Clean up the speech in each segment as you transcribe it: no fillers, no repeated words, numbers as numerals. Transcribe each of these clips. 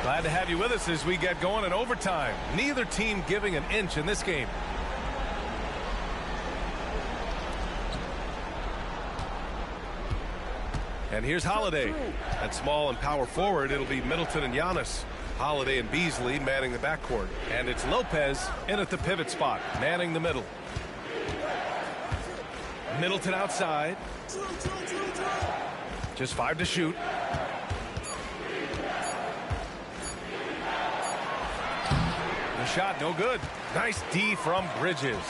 Glad to have you with us as we get going in overtime. Neither team giving an inch in this game. And here's Holiday. At small and power forward, it'll be Middleton and Giannis. Holiday and Beasley manning the backcourt. And it's Lopez in at the pivot spot, manning the middle. Middleton outside. Just 5 to shoot. The shot, no good. Nice D from Bridges.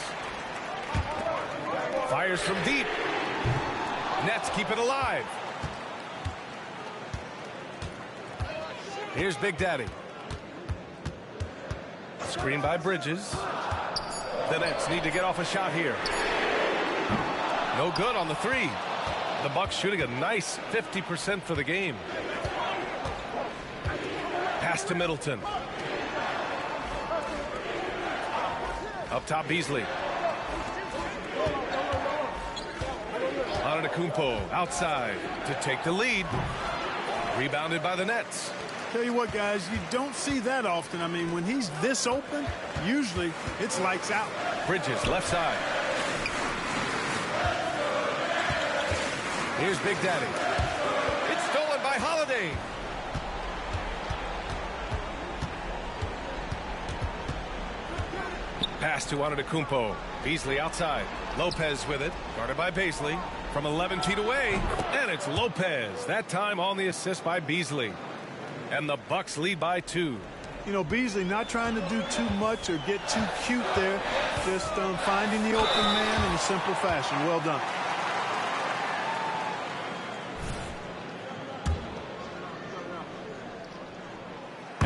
Fires from deep. Nets keep it alive. Here's Big Daddy. Screen by Bridges. The Nets need to get off a shot here. No good on the three. The Bucks shooting a nice 50% for the game. Pass to Middleton. Up top, Beasley. Antetokounmpo outside to take the lead. Rebounded by the Nets. Tell you what, guys, you don't see that often. I mean, when he's this open, usually it's lights out. Bridges, left side. Here's Big Daddy. It's stolen by Holiday. Pass to Antetokounmpo. Beasley outside. Lopez with it. Guarded by Beasley. From 11 feet away. And it's Lopez. That time on the assist by Beasley. And the Bucks lead by 2. You know, Beasley not trying to do too much or get too cute there. Just finding the open man in a simple fashion. Well done.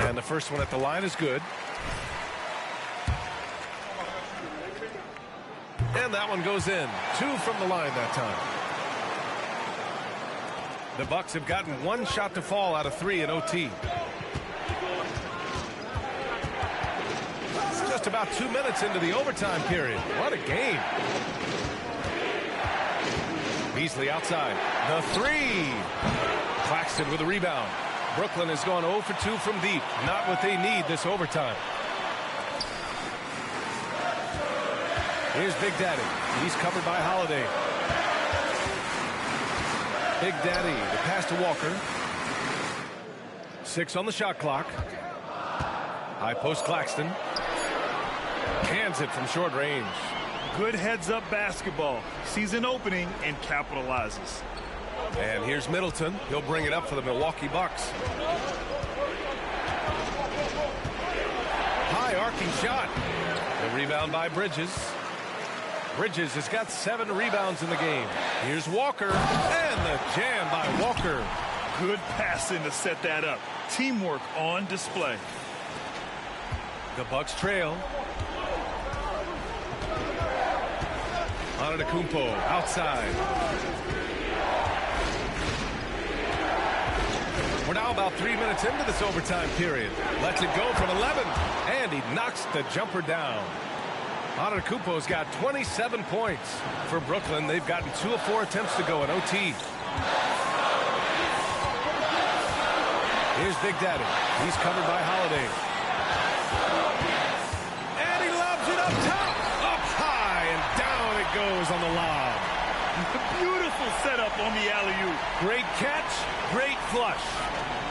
And the first one at the line is good. And that one goes in. 2 from the line that time. The Bucks have gotten 1 shot to fall out of 3 in OT. It's just about 2 minutes into the overtime period. What a game. Beasley outside. The 3. Claxton with a rebound. Brooklyn has gone 0 for 2 from deep. Not what they need this overtime. Here's Big Daddy. He's covered by Holiday. Big Daddy, the pass to Walker. 6 on the shot clock. High post Claxton. Cans it from short range. Good heads-up basketball. Sees an opening and capitalizes. And here's Middleton. He'll bring it up for the Milwaukee Bucks. High arcing shot. The rebound by Bridges. Bridges has got 7 rebounds in the game. Here's Walker, and the jam by Walker. Good passing to set that up. Teamwork on display. The Bucks trail. Antetokounmpo outside. We're now about 3 minutes into this overtime period. Lets it go from 11, and he knocks the jumper down. Antetokounmpo's got 27 points. For Brooklyn, they've gotten 2 of 4 attempts to go in OT. Here's Big Daddy. He's covered by Holiday. And he lobs it up top. Up high, and down it goes on the lob. Beautiful setup on the alley-oop. Great catch, great flush.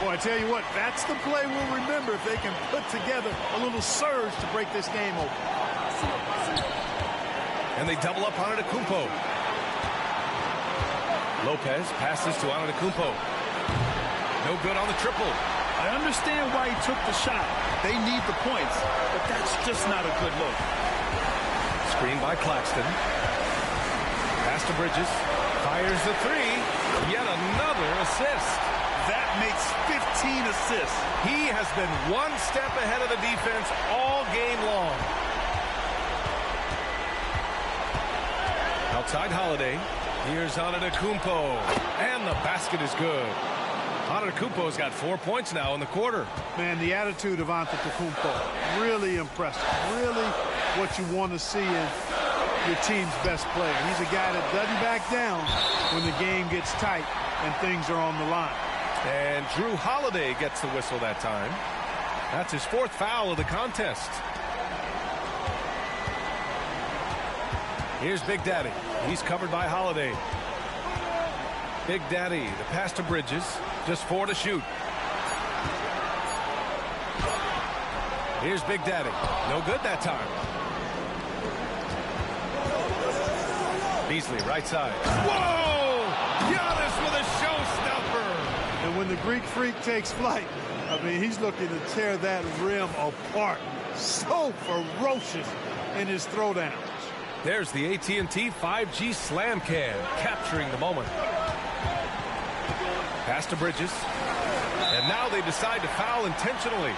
Boy, I tell you what, that's the play we'll remember if they can put together a little surge to break this game open. And they double up on Antetokounmpo. Lopez passes to Antetokounmpo. No good on the triple. I understand why he took the shot. They need the points, but that's just not a good look. Screen by Claxton. Pass to Bridges. Fires the 3. Yet another assist. That makes 15 assists. He has been 1 step ahead of the defense all game long. Outside Holiday. Here's Antetokounmpo. And the basket is good. Antetokounmpo's got 4 points now in the quarter. Man, the attitude of Antetokounmpo, really impressive. Really what you want to see in your team's best player. He's a guy that doesn't back down when the game gets tight and things are on the line. And Drew Holiday gets the whistle that time. That's his 4th foul of the contest. Here's Big Daddy. He's covered by Holiday. Big Daddy, the pass to Bridges. Just 4 to shoot. Here's Big Daddy. No good that time. Beasley, right side. Whoa! Giannis with a showstopper! And when the Greek Freak takes flight, I mean, he's looking to tear that rim apart. So ferocious in his throwdowns. There's the AT&T 5G Slam Cam, capturing the moment. Pass to Bridges. And now they decide to foul intentionally.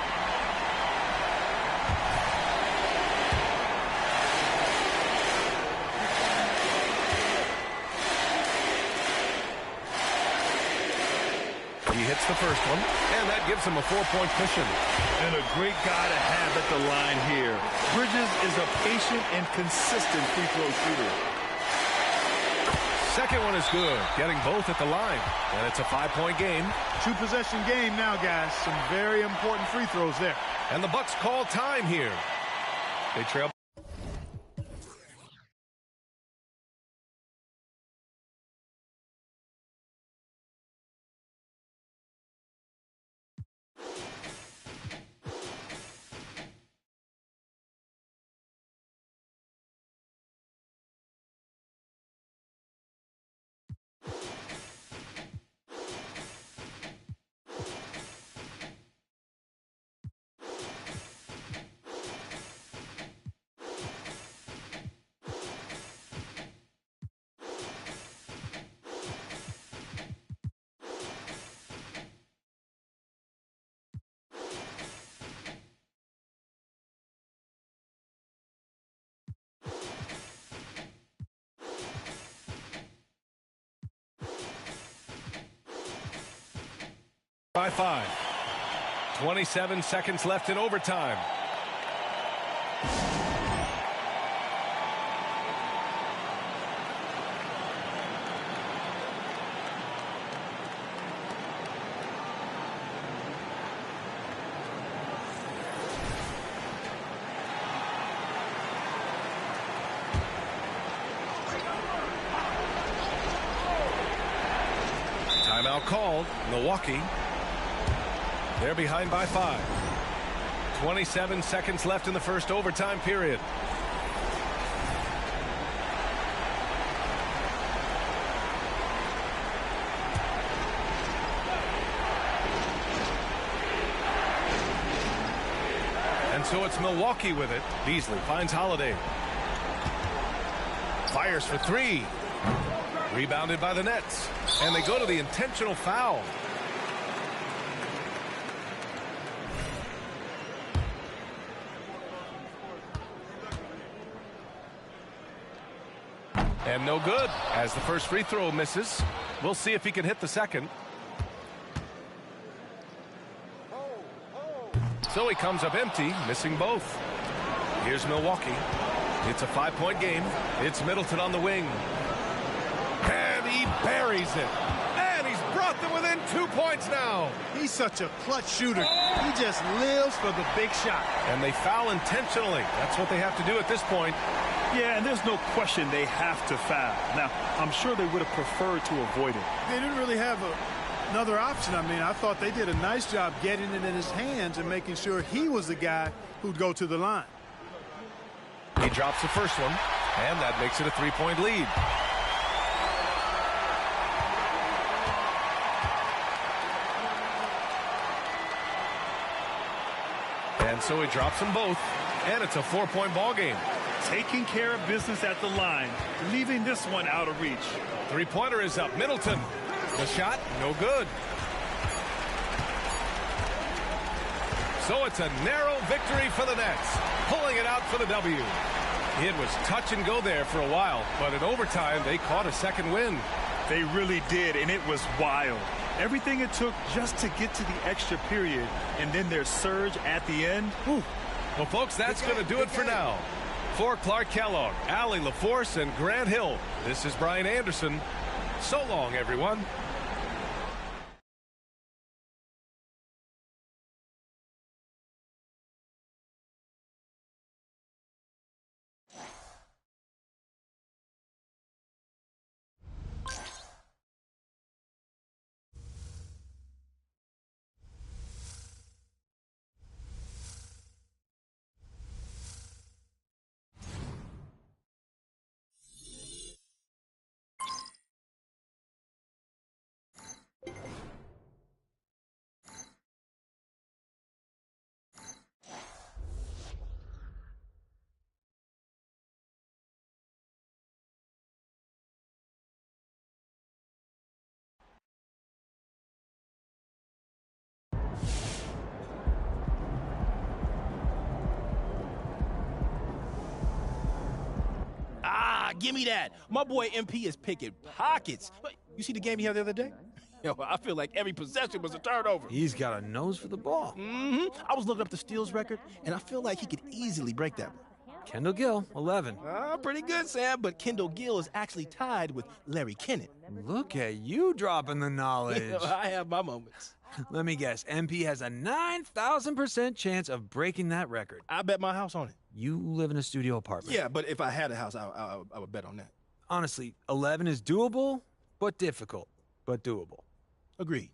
He hits the first one, and that gives him a 4-point cushion. And a great guy to have at the line here. Bridges is a patient and consistent free throw shooter. Second one is good, getting both at the line. And it's a 5-point game. 2-possession game now, guys. Some very important free throws there. And the Bucks call time here. They trail. By 5. 27 seconds left in overtime. Timeout called. Milwaukee. They're behind by 5. 27 seconds left in the first overtime period. And so it's Milwaukee with it. Beasley finds Holiday. Fires for 3. Rebounded by the Nets. And they go to the intentional foul. And no good, as the first free throw misses. We'll see if he can hit the second. So he comes up empty, missing both. Here's Milwaukee. It's a 5-point game. It's Middleton on the wing. And he buries it. And he's brought them within 2 points now. He's such a clutch shooter. He just lives for the big shot. And they foul intentionally. That's what they have to do at this point. Yeah, and there's no question they have to foul. Now, I'm sure they would have preferred to avoid it. They didn't really have another option. I mean, I thought they did a nice job getting it in his hands and making sure he was the guy who'd go to the line. He drops the first one, and that makes it a 3-point lead. And so he drops them both, and it's a 4-point ball game. Taking care of business at the line, leaving this one out of reach. 3-pointer is up. Middleton. The shot, no good. So it's a narrow victory for the Nets, pulling it out for the W. It was touch and go there for a while, but in overtime, they caught a second win. They really did, and it was wild. Everything it took just to get to the extra period, and then their surge at the end. Whew. Well, folks, that's going to do it for now. For Clark Kellogg, Allie LaForce, and Grant Hill, this is Brian Anderson. So long, everyone. give me that. My boy MP is picking pockets. You see the game he had the other day? Yo, I feel like every possession was a turnover. He's got a nose for the ball. I was looking up the steals record, and I feel like he could easily break that one. Kendall Gill, 11. Pretty good, Sam, but Kendall Gill is actually tied with Larry Kennett. Look at you dropping the knowledge. I have my moments. Let me guess, MP has a 9,000% chance of breaking that record. I bet my house on it. You live in a studio apartment. Yeah, but if I had a house, I would bet on that. Honestly, 11 is doable, but difficult, but doable. Agreed.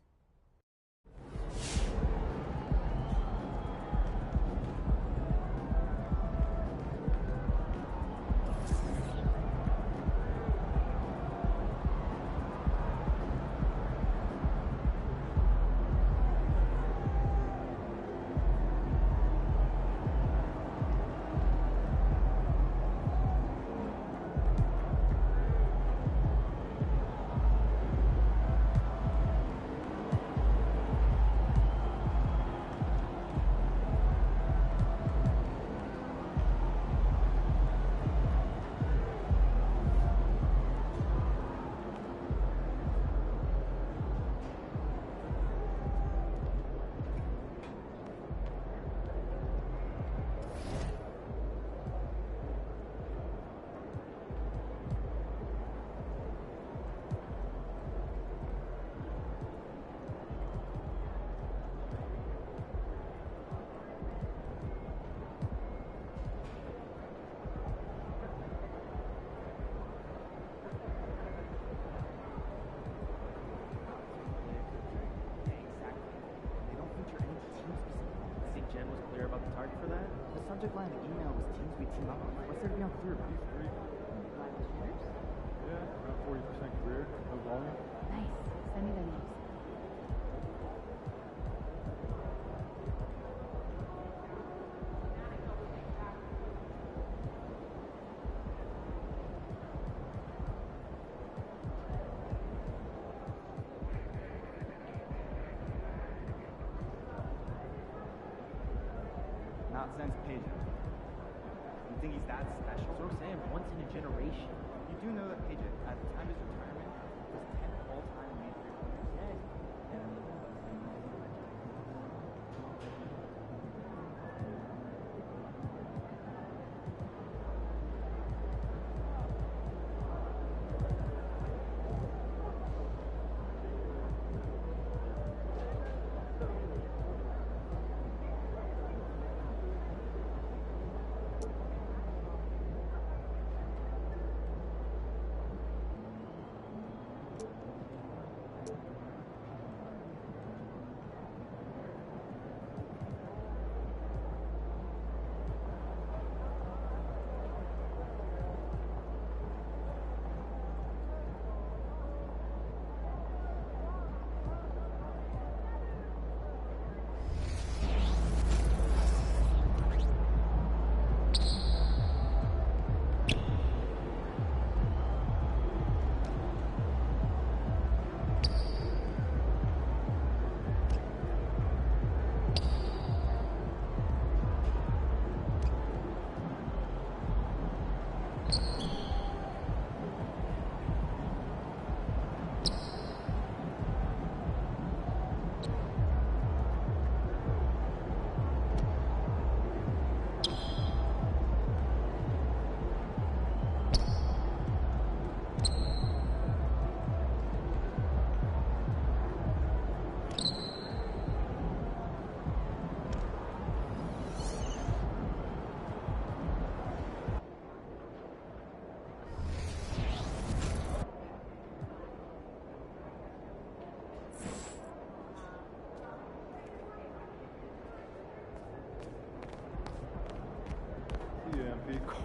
subject line of the email was teams we team up on. What's there to be unclear about? Yeah, about 40% career, no volume. Nice. Send me the names. Not since Pager. You think he's that special? So I'm saying, once in a generation. You do know that Pager, at the time of his retirement, was 10th all-time in made three-pointers.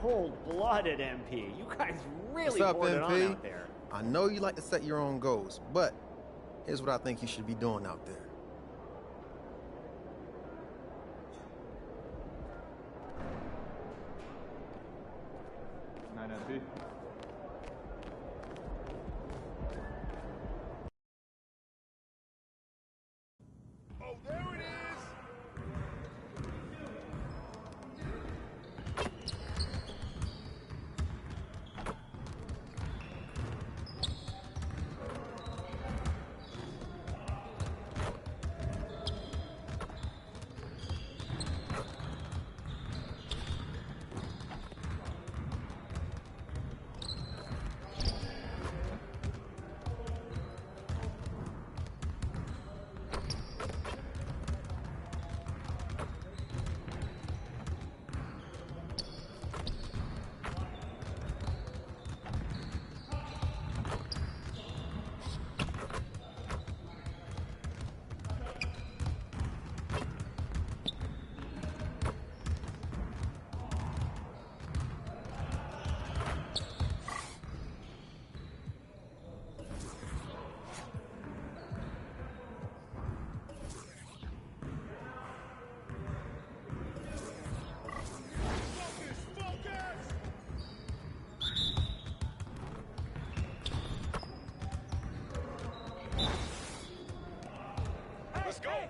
Cold-blooded MP. You guys really What's up, poured it on MP? out there. I know you like to set your own goals, but here's what I think you should be doing out there. Night, MP. Oh, there it is.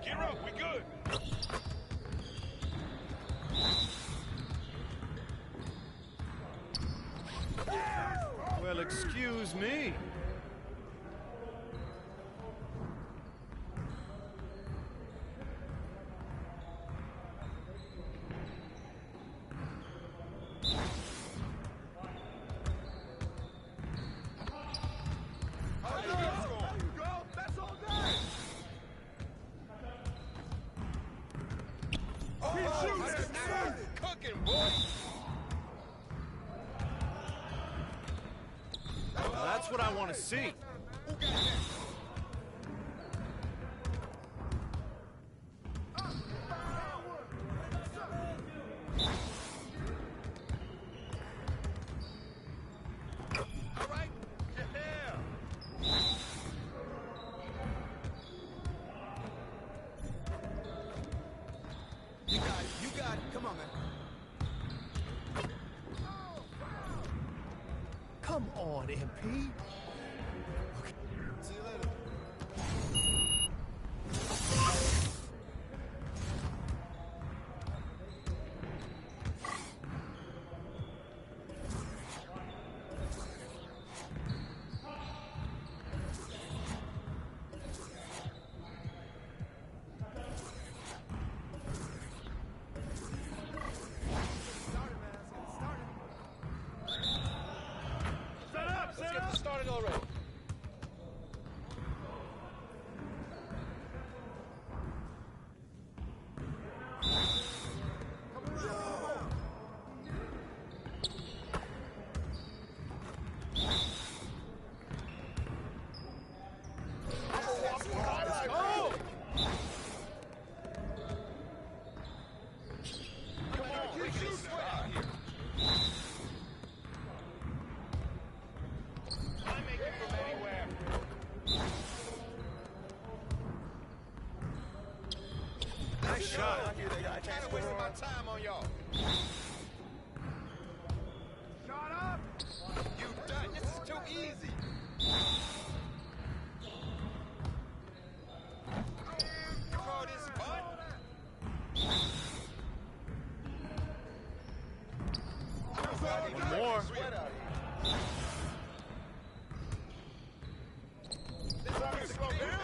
Gear up, we good. Well, excuse me. That's what I want to see. All right. Yeah. You got it. You got it. Come on, man. Come on, MP. See you later. Let's get this started already. Nice shot. I can't waste my time on y'all. Shut up! You done. This is too easy. You call this fun? One more. This is slow down.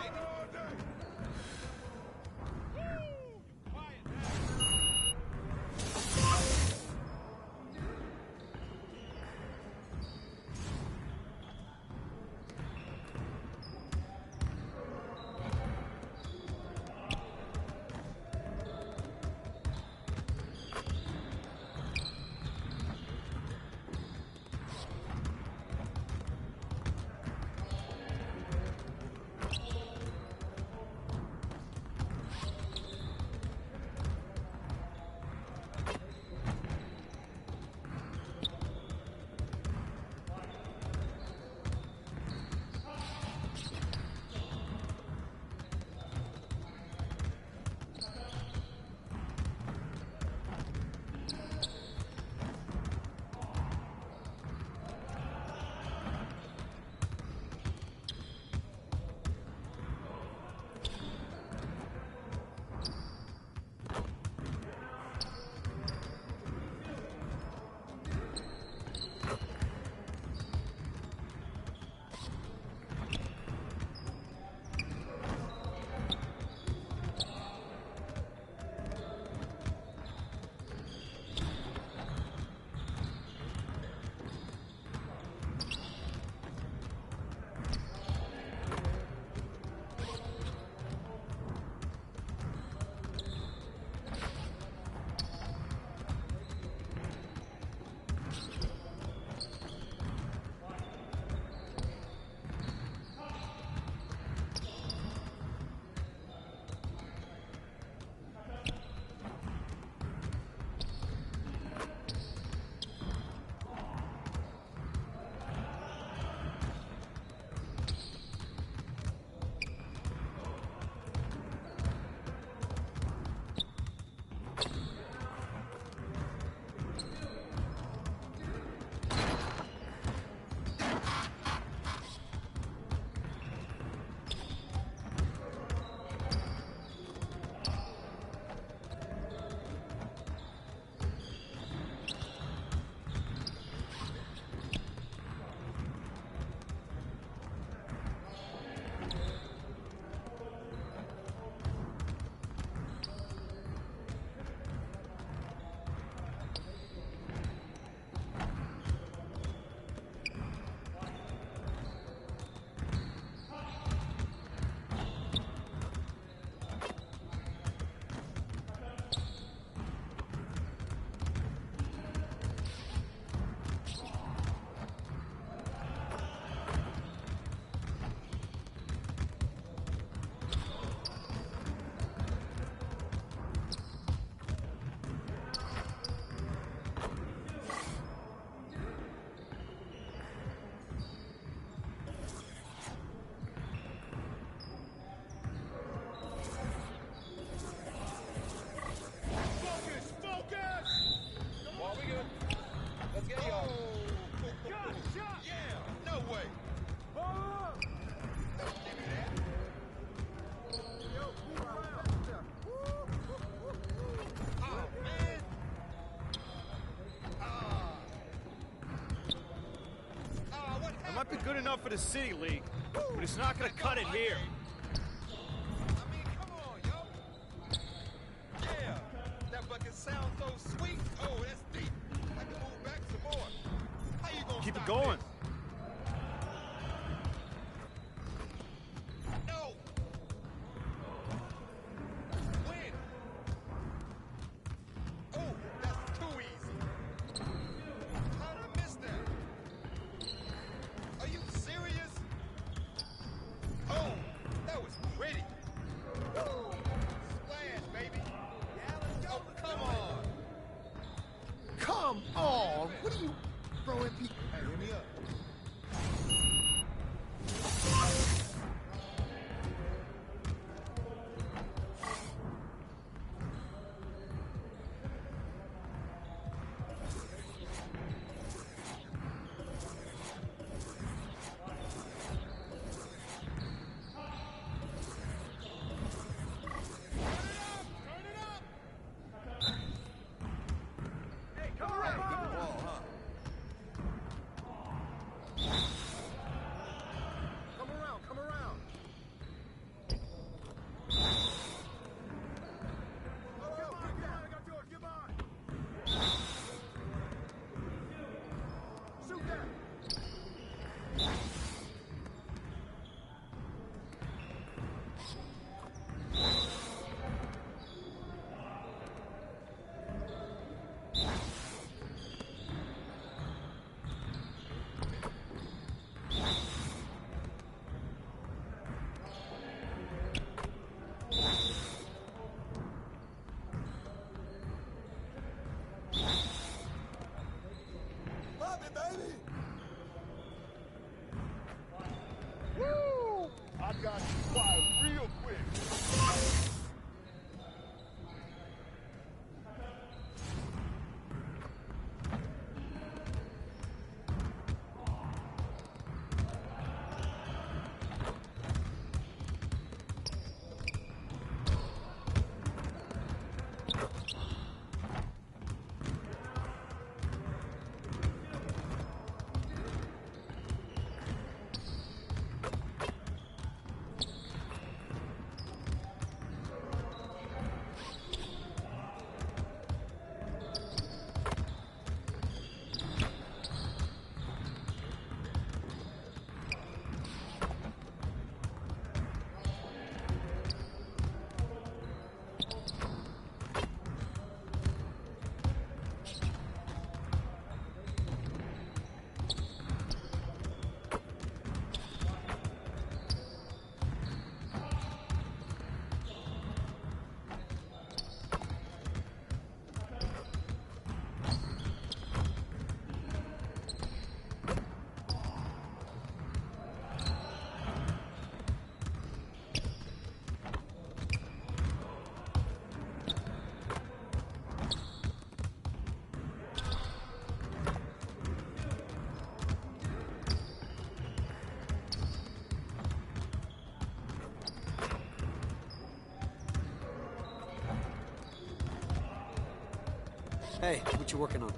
might be good enough for the City League, but it's not going to cut it here. I mean, come on, yo. Yeah, that bucket sounds so sweet. Oh, that's deep. I can move back some more. How you gonna Keep it stop going. this? No. Win. Oh, that's too easy. How did I miss that? Are you serious? Oh, that was pretty. Woo. Splash, baby. Oh, come on. Come on! What are you throwing people? Hey, hit me up. Woo! I got you quiet real quick. Hey, what you working on?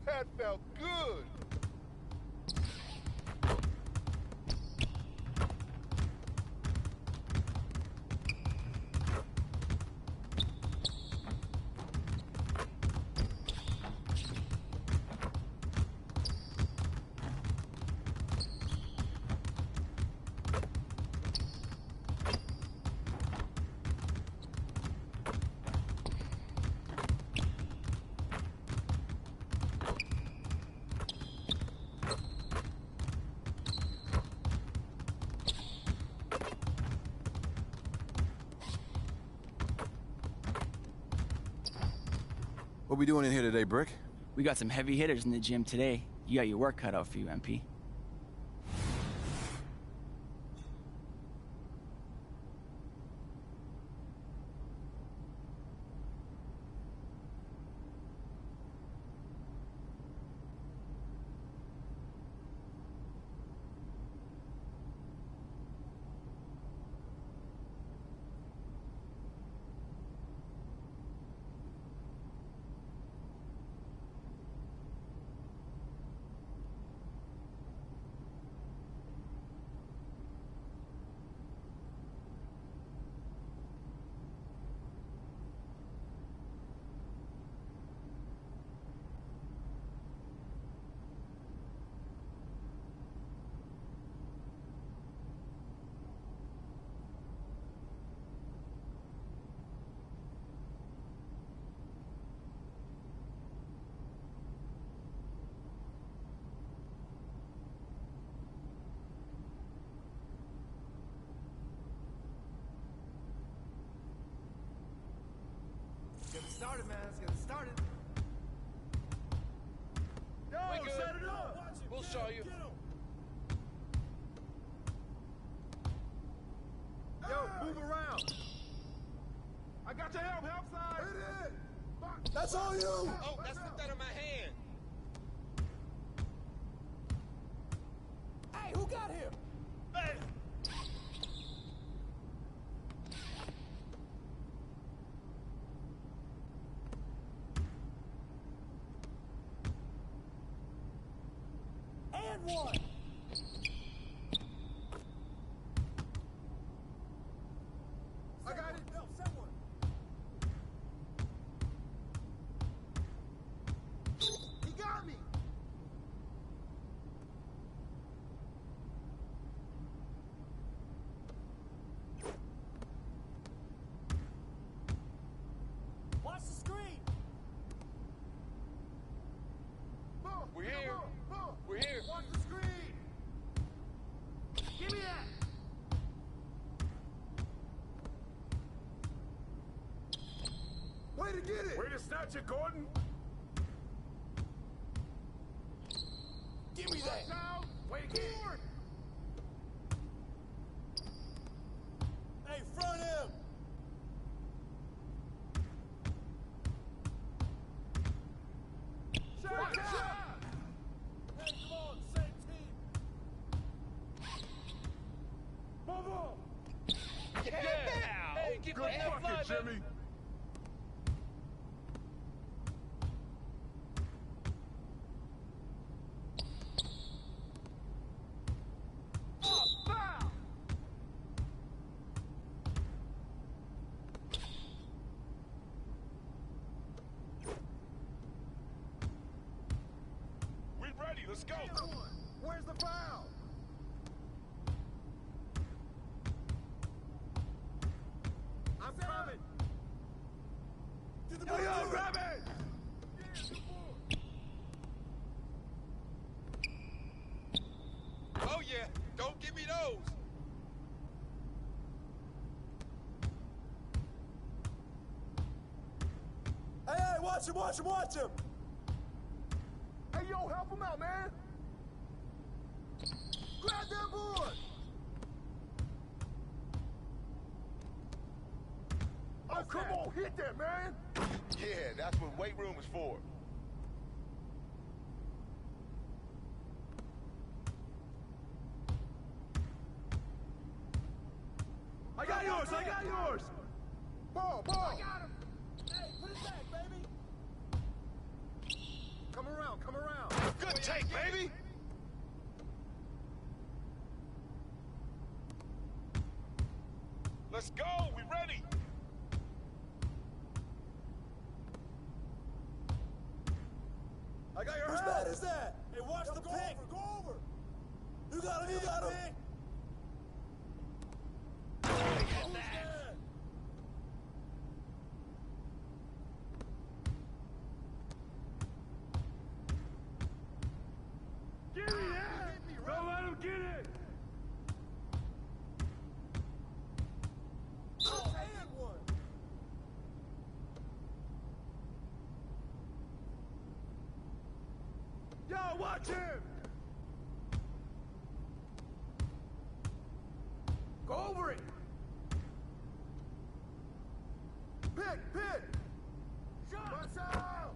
That felt good. What we doing in here today, Brick? We got some heavy hitters in the gym today. You got your work cut out for you, MP. Get it started, man. Let's get it started. Yo, set it up. We'll show you. Yo, move around. I got your help side. Hit it. That's all you. Oh, that's put that in my hand. Hey, who got him? Hey. And one. I got it. No, someone. He got me. Watch the screen. We're here. We're here. Watch the screen. Give me that. Way to get it. Way to snatch it, Gordon. Give me that. Now. Way to get it. Hey, front him. Shot. Hey, come on, same team. Move on. Yeah. Hey, keep Good that head bucket, fly, Jimmy. Oh, foul. We ready. Let's go. Where's the foul? I'm coming. To the yo, grab it. Oh, yeah. Don't give me those. Hey, watch him, watch him, watch him. Hey, yo, help him out, man. Grab that board. Oh, come on, hit that, man. Yeah, that's what weight room is for. I got yours, I got yours. Ball. I got him. Hey, put it back, baby. Come around. around, come around. Good take, baby. Let's go. We ready. I got your Whose help. bat is that? Hey, watch the pick. Go over. You got him, you got him. Who's that? Give me that. Don't let him get it. And one. Yo, watch him. Go over it. Pick. Shot. Watch out.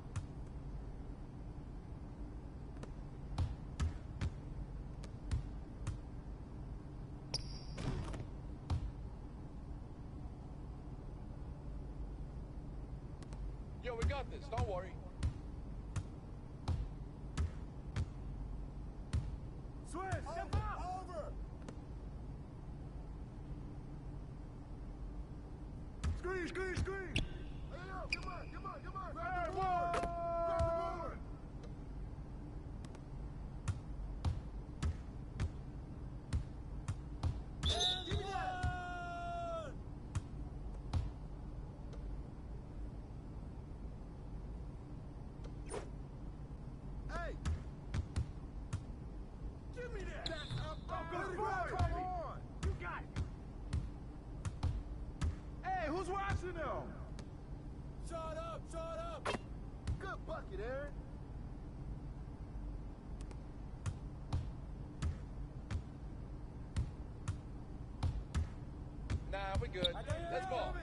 Yo, we got this. Don't worry. Switch. Step up. Over. Screen. Hey, yo, come on. Grab the board. Give me that. Hey. Give me that. Good boy. Come on. You got it. Hey, who's watching them? Shut up. Good bucket, Aaron. Nah, we good. Let's ball.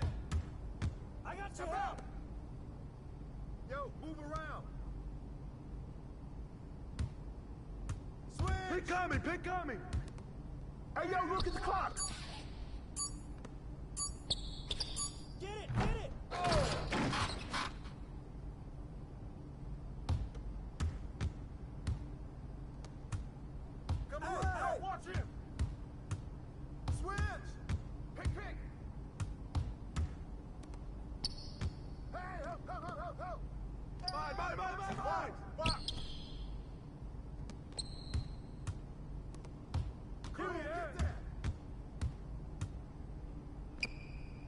I got your help. Yo, move around. Switch. Pick coming. Hey, yo, look at the clock. Get it. Come Hey, on, hey. watch him. Switch. Pick. Hey, help. Bye. Come on, get that.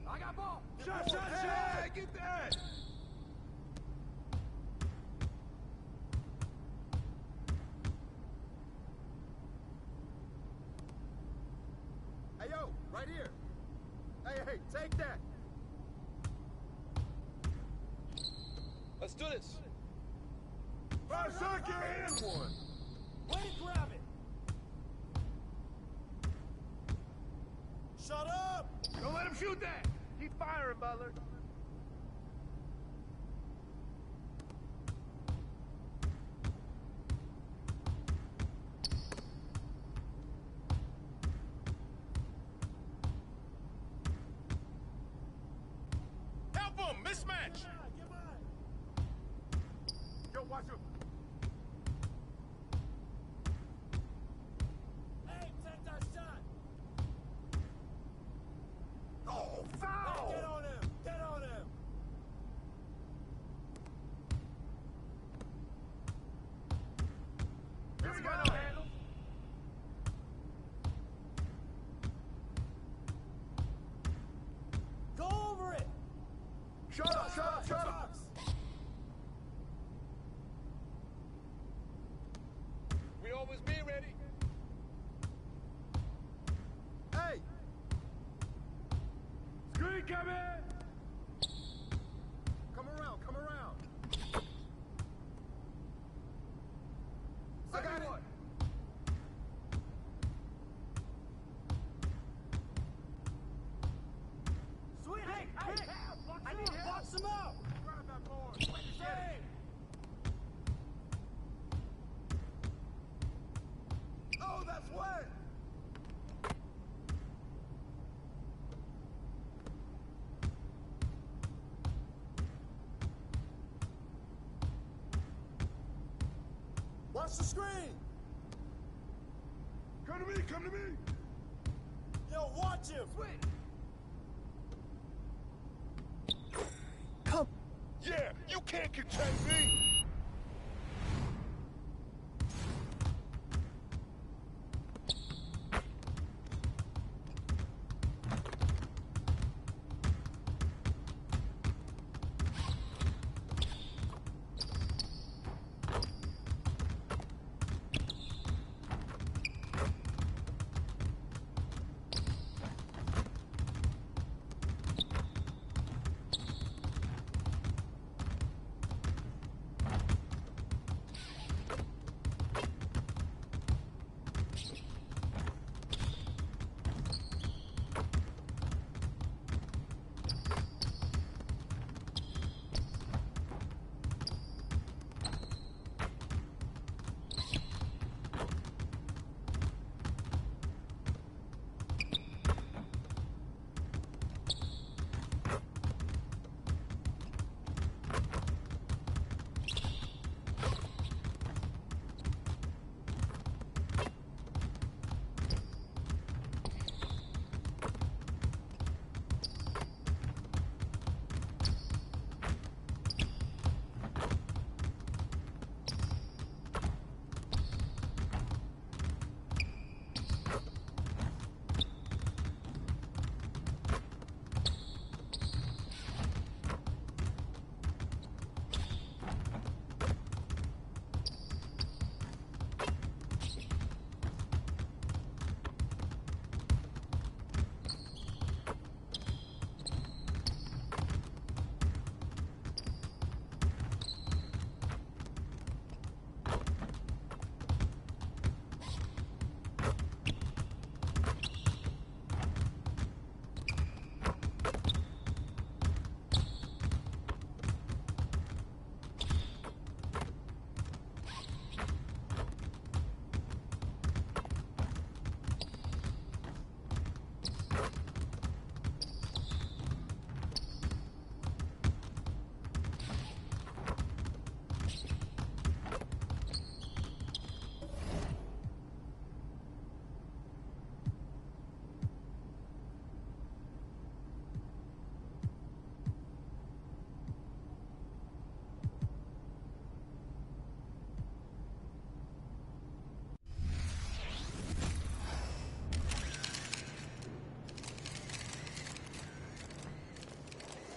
I got ball. Shot. Hey, get that. Hey, yo, right here. Hey, take that. Let's do this. 5 seconds. And one. Way to grab it. Shut up. Don't let him shoot that. Keep firing, Butler. Help him. Mismatch. Yo, watch him. Hey, take that shot. Oh, Hey, foul. get on him. Here we go. Handle. Go over it. Shut up. We always be ready. Hey. Screen coming. Come around. I got it. Sweet. Hey. I need help. Box him out. Grab that board. Hey. Oh, that's wet. Watch the screen. Come to me, come to me. Yo, watch him. Come. Yeah, you can't contain me.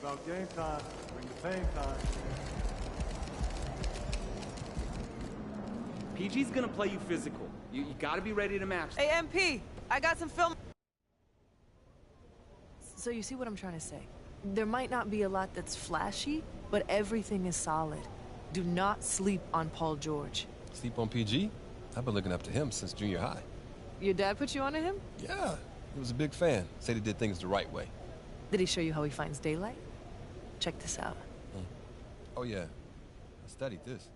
About game time. Bring the pain time. PG's gonna play you physical. You gotta be ready to match. Hey, MP, I got some film. So you see what I'm trying to say? There might not be a lot that's flashy, but everything is solid. Do not sleep on Paul George. Sleep on PG? I've been looking up to him since junior high. Your dad put you onto him? Yeah, he was a big fan. Said he did things the right way. Did he show you how he finds daylight? Check this out. Oh, yeah. I studied this.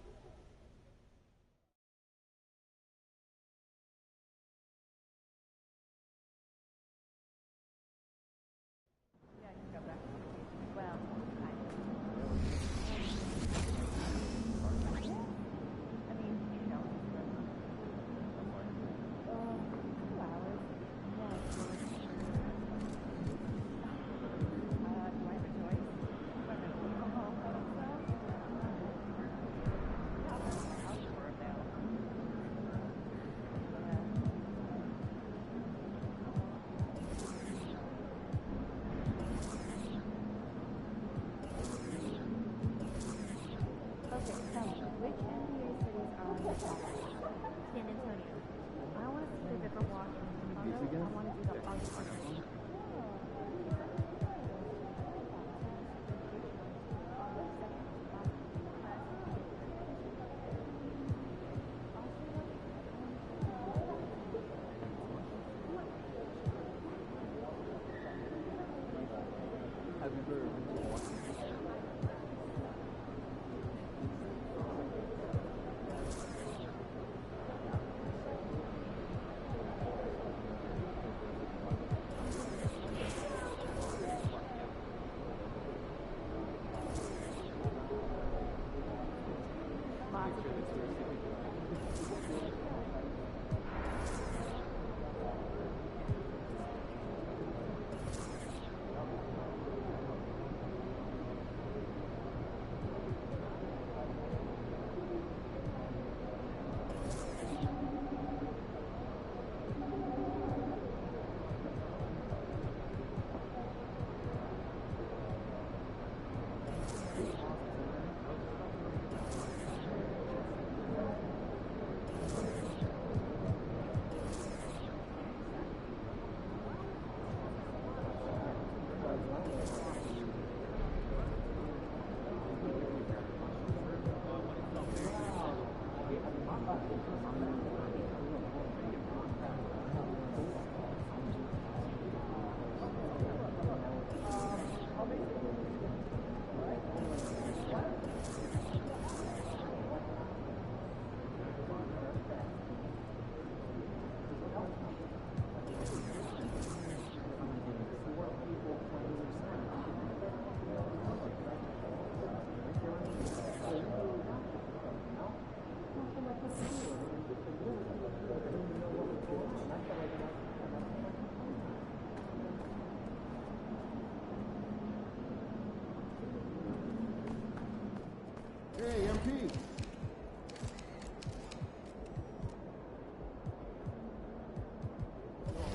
Hey, MP.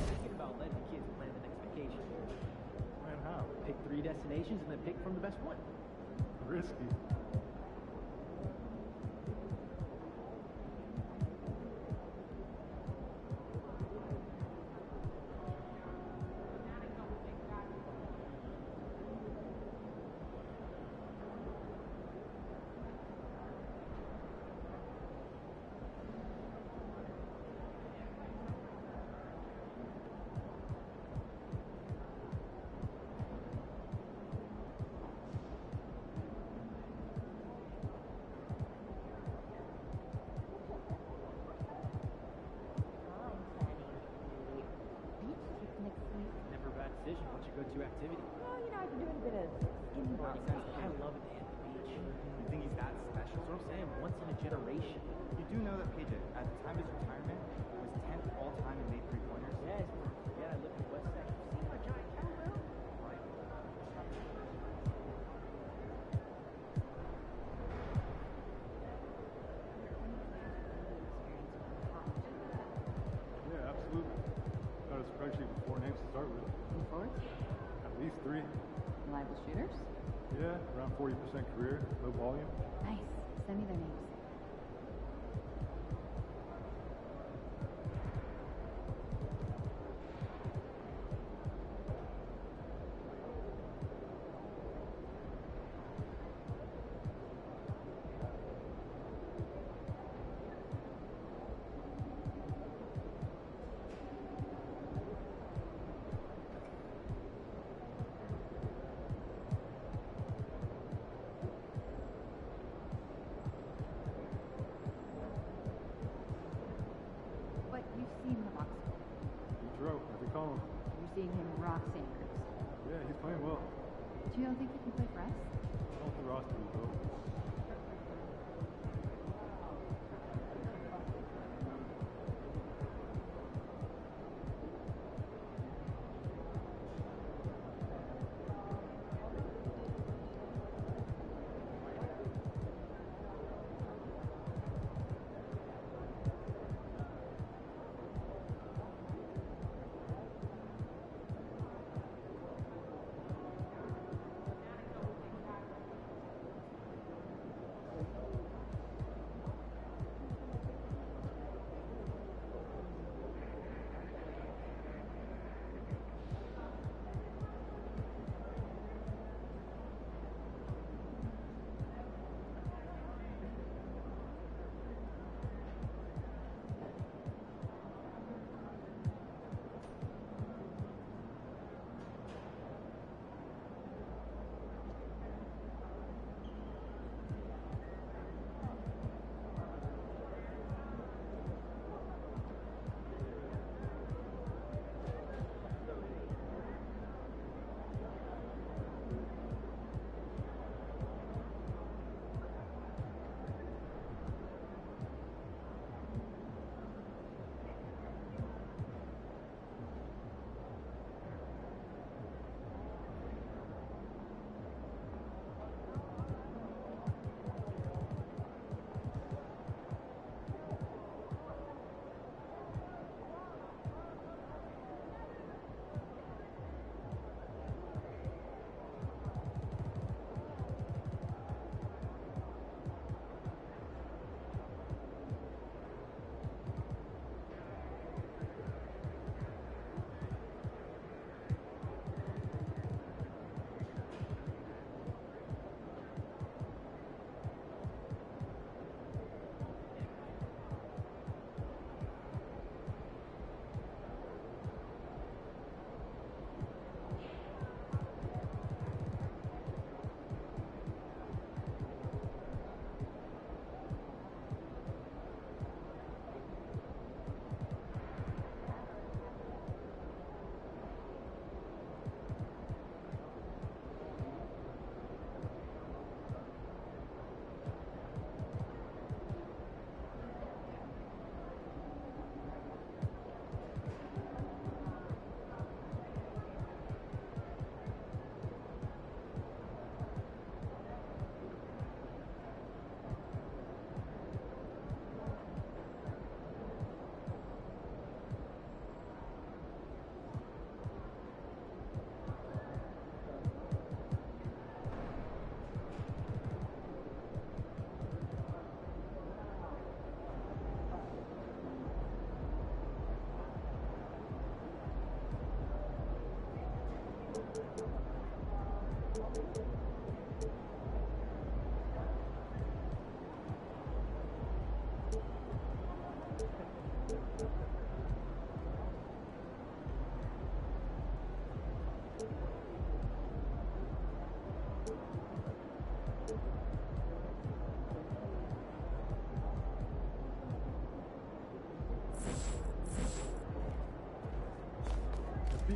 Thinking about letting the kids plan the next vacation. Plan how? Pick 3 destinations and then pick from the best one. Risky. Never a bad decision. What's your go-to activity? Well, you know, I've been doing a bit of skin boxing. I love it to hit the beach. You think he's that special? That's what I'm saying. Once in a generation. You do know that PJ, at the time of his retirement, was 10th all-time and made three-pointers? Yes. Yeah, I live in the West Side. You seen my giant kettlebell? Right. Yeah, absolutely. Got a spreadsheet with 4 names to start with. Looking forward to it. At least 3. Reliable shooters? Yeah, around 40% career, low volume. Nice. Send me their names. But you've seen the box score. Boudreaux, as they call him. You're seeing him rock Sanders. Yeah, he's playing well. Do you don't think he can play for us? I don't think the roster is though.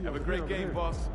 Have a great game, boss.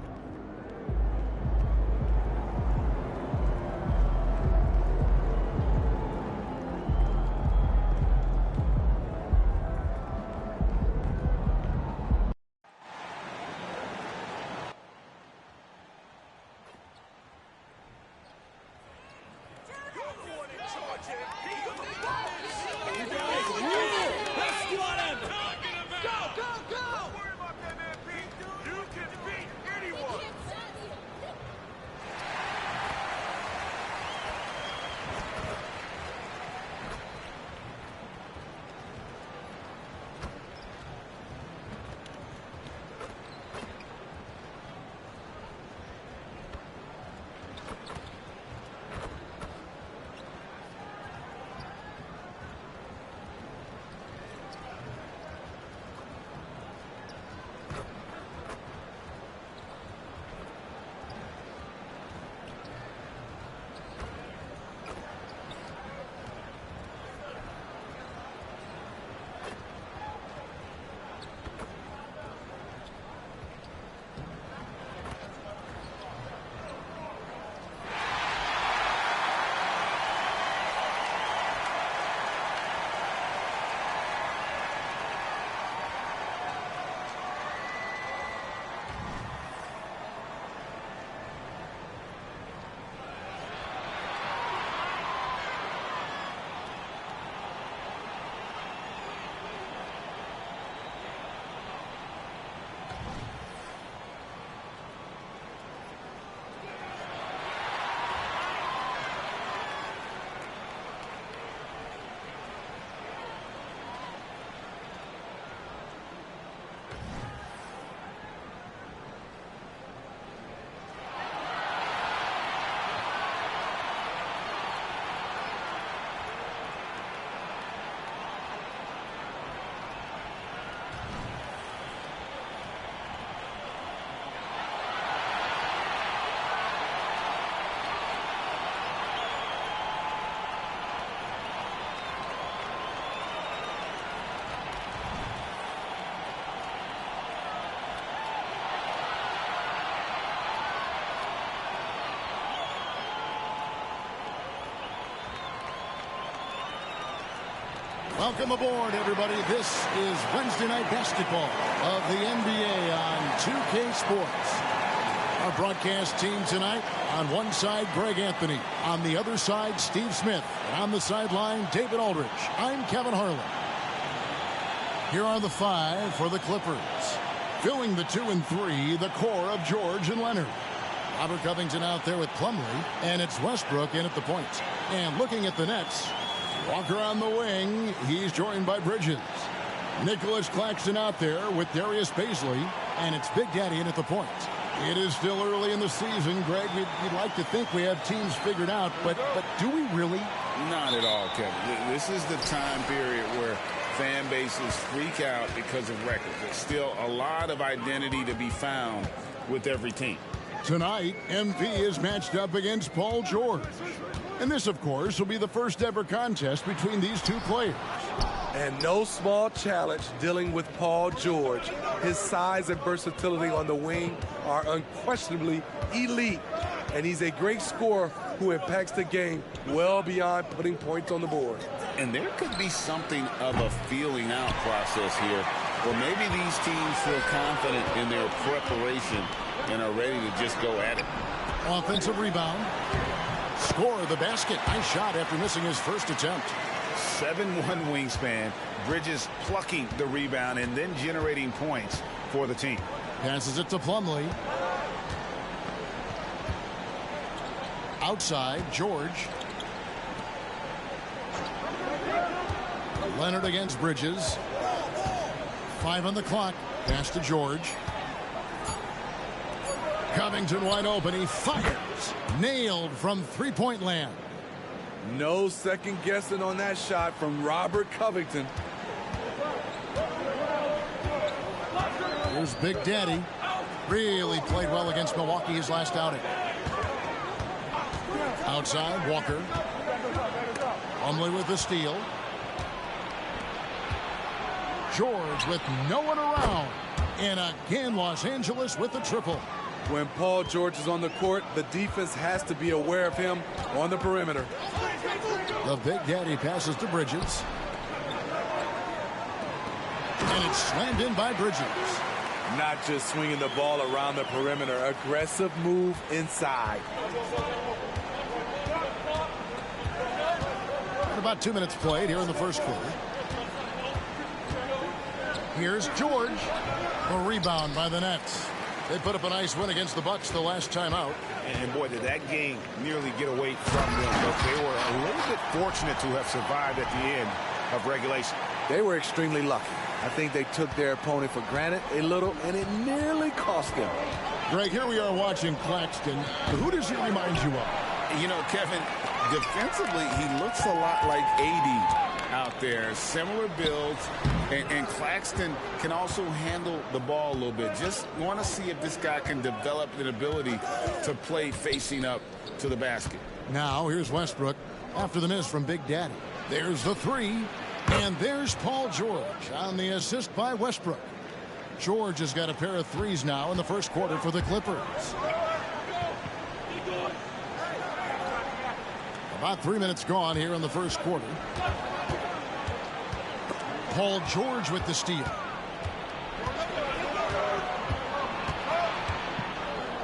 Welcome aboard, everybody. This is Wednesday Night Basketball of the NBA on 2K Sports. Our broadcast team tonight, on one side, Greg Anthony. On the other side, Steve Smith. And on the sideline, David Aldridge. I'm Kevin Harlan. Here are the five for the Clippers. Filling the 2 and 3, the core of George and Leonard. Robert Covington out there with Plumlee, and it's Westbrook in at the point. And looking at the Nets, Walker on the wing. He's joined by Bridges. Nicholas Claxton out there with Darius Baisley, and it's Big Daddy in at the point. It is still early in the season, Greg. We'd like to think we have teams figured out, but do we really? Not at all, Kevin. This is the time period where fan bases freak out because of records. There's still a lot of identity to be found with every team. Tonight, MP is matched up against Paul George. And this, of course, will be the first ever contest between these two players. And no small challenge dealing with Paul George. His size and versatility on the wing are unquestionably elite. And he's a great scorer who impacts the game well beyond putting points on the board. And there could be something of a feeling out process here, where maybe these teams feel confident in their preparation and are ready to just go at it. Offensive rebound. Score the basket. Nice shot after missing his first attempt. 7'1" wingspan. Bridges plucking the rebound and then generating points for the team. Passes it to Plumlee. Outside, George. Leonard against Bridges. 5 on the clock. Pass to George. Covington wide open. He fires. Nailed from three-point land. No second guessing on that shot from Robert Covington. Here's Big Daddy. Really played well against Milwaukee his last outing. Outside, Walker. Plumlee with the steal. George with no one around. And again, Los Angeles with the triple. When Paul George is on the court, the defense has to be aware of him on the perimeter. The Big Daddy passes to Bridges. And it's slammed in by Bridges. Not just swinging the ball around the perimeter. Aggressive move inside. About 2 minutes played here in the first quarter. Here's George. A rebound by the Nets. They put up a nice win against the Bucks the last time out. And boy, did that game nearly get away from them. But they were a little bit fortunate to have survived at the end of regulation. They were extremely lucky. I think they took their opponent for granted a little, and it nearly cost them. Greg, here we are watching Claxton. Who does he remind you of? You know, Kevin, defensively, he looks a lot like 80 out there. Similar builds, and Claxton can also handle the ball a little bit. Just want to see if this guy can develop an ability to play facing up to the basket. Now, here's Westbrook after the miss from Big Daddy. There's the three, and there's Paul George on the assist by Westbrook. George has got a pair of threes now in the first quarter for the Clippers. About 3 minutes gone here in the first quarter. Paul George with the steal.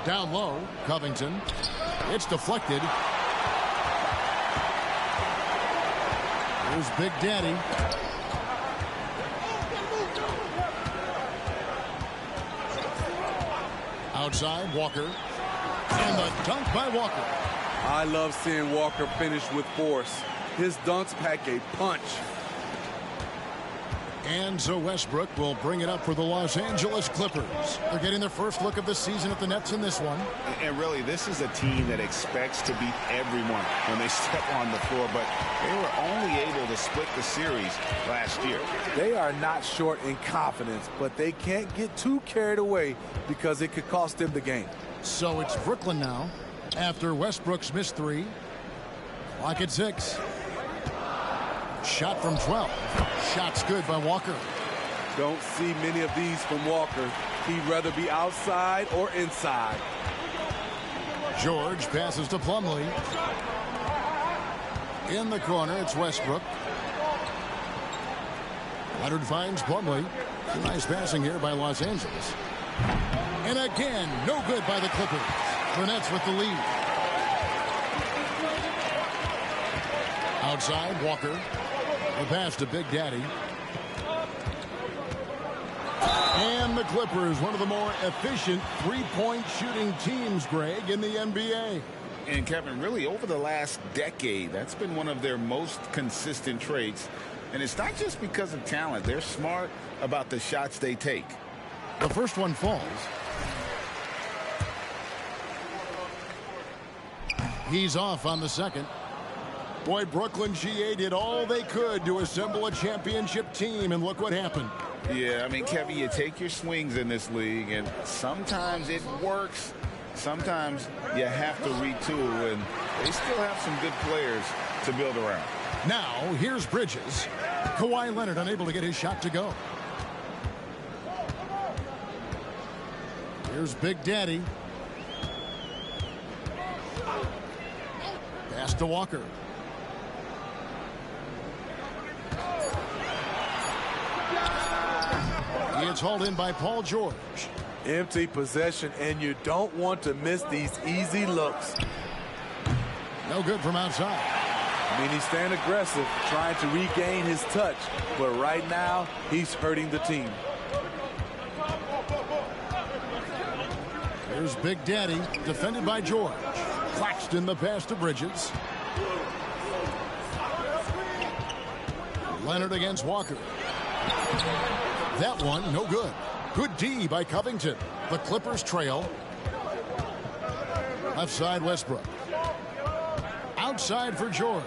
Down low, Covington. It's deflected. Here's Big Daddy. Outside, Walker. And the dunk by Walker. I love seeing Walker finish with force. His dunks pack a punch. And so Westbrook will bring it up for the Los Angeles Clippers. They're getting their first look of the season at the Nets in this one. And really, this is a team that expects to beat everyone when they step on the floor, but they were only able to split the series last year. They are not short in confidence, but they can't get too carried away because it could cost them the game. So it's Brooklyn now after Westbrook's missed three. Clock at 6. Shot from 12. Shot's good by Walker. Don't see many of these from Walker. He'd rather be outside or inside. George passes to Plumlee. In the corner, it's Westbrook. Leonard finds Plumlee. Nice passing here by Los Angeles. And again, no good by the Clippers. The Nets with the lead. Outside, Walker. The pass to Big Daddy. And the Clippers, one of the more efficient three-point shooting teams, Greg, in the NBA. And Kevin, really over the last decade, that's been one of their most consistent traits. And it's not just because of talent. They're smart about the shots they take. The first one falls. He's off on the second. Boy, Brooklyn GA did all they could to assemble a championship team, and look what happened. Yeah, I mean, Kevin, you take your swings in this league, and sometimes it works. Sometimes you have to retool, and they still have some good players to build around. Now, here's Bridges. Kawhi Leonard unable to get his shot to go. Here's Big Daddy. Pass to Walker. It's hauled in by Paul George. Empty possession, and you don't want to miss these easy looks. No good from outside. I mean, he's staying aggressive, trying to regain his touch, but right now, he's hurting the team. Here's Big Daddy, defended by George. Claxton the pass to Bridges. Leonard against Walker. That one, no good. Good D by Covington. The Clippers trail. Left side, Westbrook. Outside for George.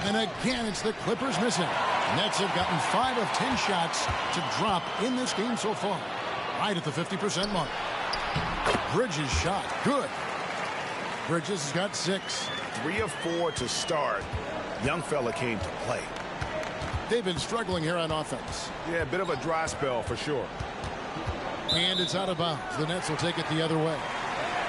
And again, it's the Clippers missing. Nets have gotten 5 of 10 shots to drop in this game so far. Right at the 50% mark. Bridges shot, good. Bridges has got 6. 3 of 4 to start. Young fella came to play. They've been struggling here on offense. Yeah, a bit of a dry spell for sure. And it's out of bounds. The Nets will take it the other way.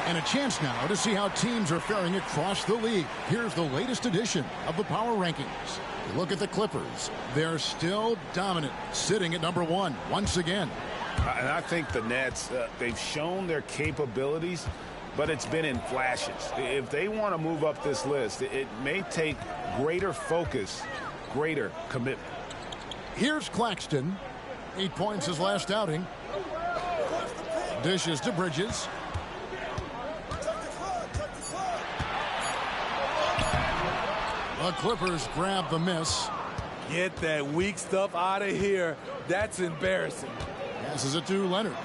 And a chance now to see how teams are faring across the league. Here's the latest edition of the Power Rankings. Look at the Clippers. They're still dominant, sitting at number 1 once again. And I think the Nets, they've shown their capabilities, but it's been in flashes. If they want to move up this list, it may take greater focus, greater commitment. Here's Claxton. 8 points his last outing. Dishes to Bridges. The Clippers grab the miss. Get that weak stuff out of here. That's embarrassing. Passes it to Leonard.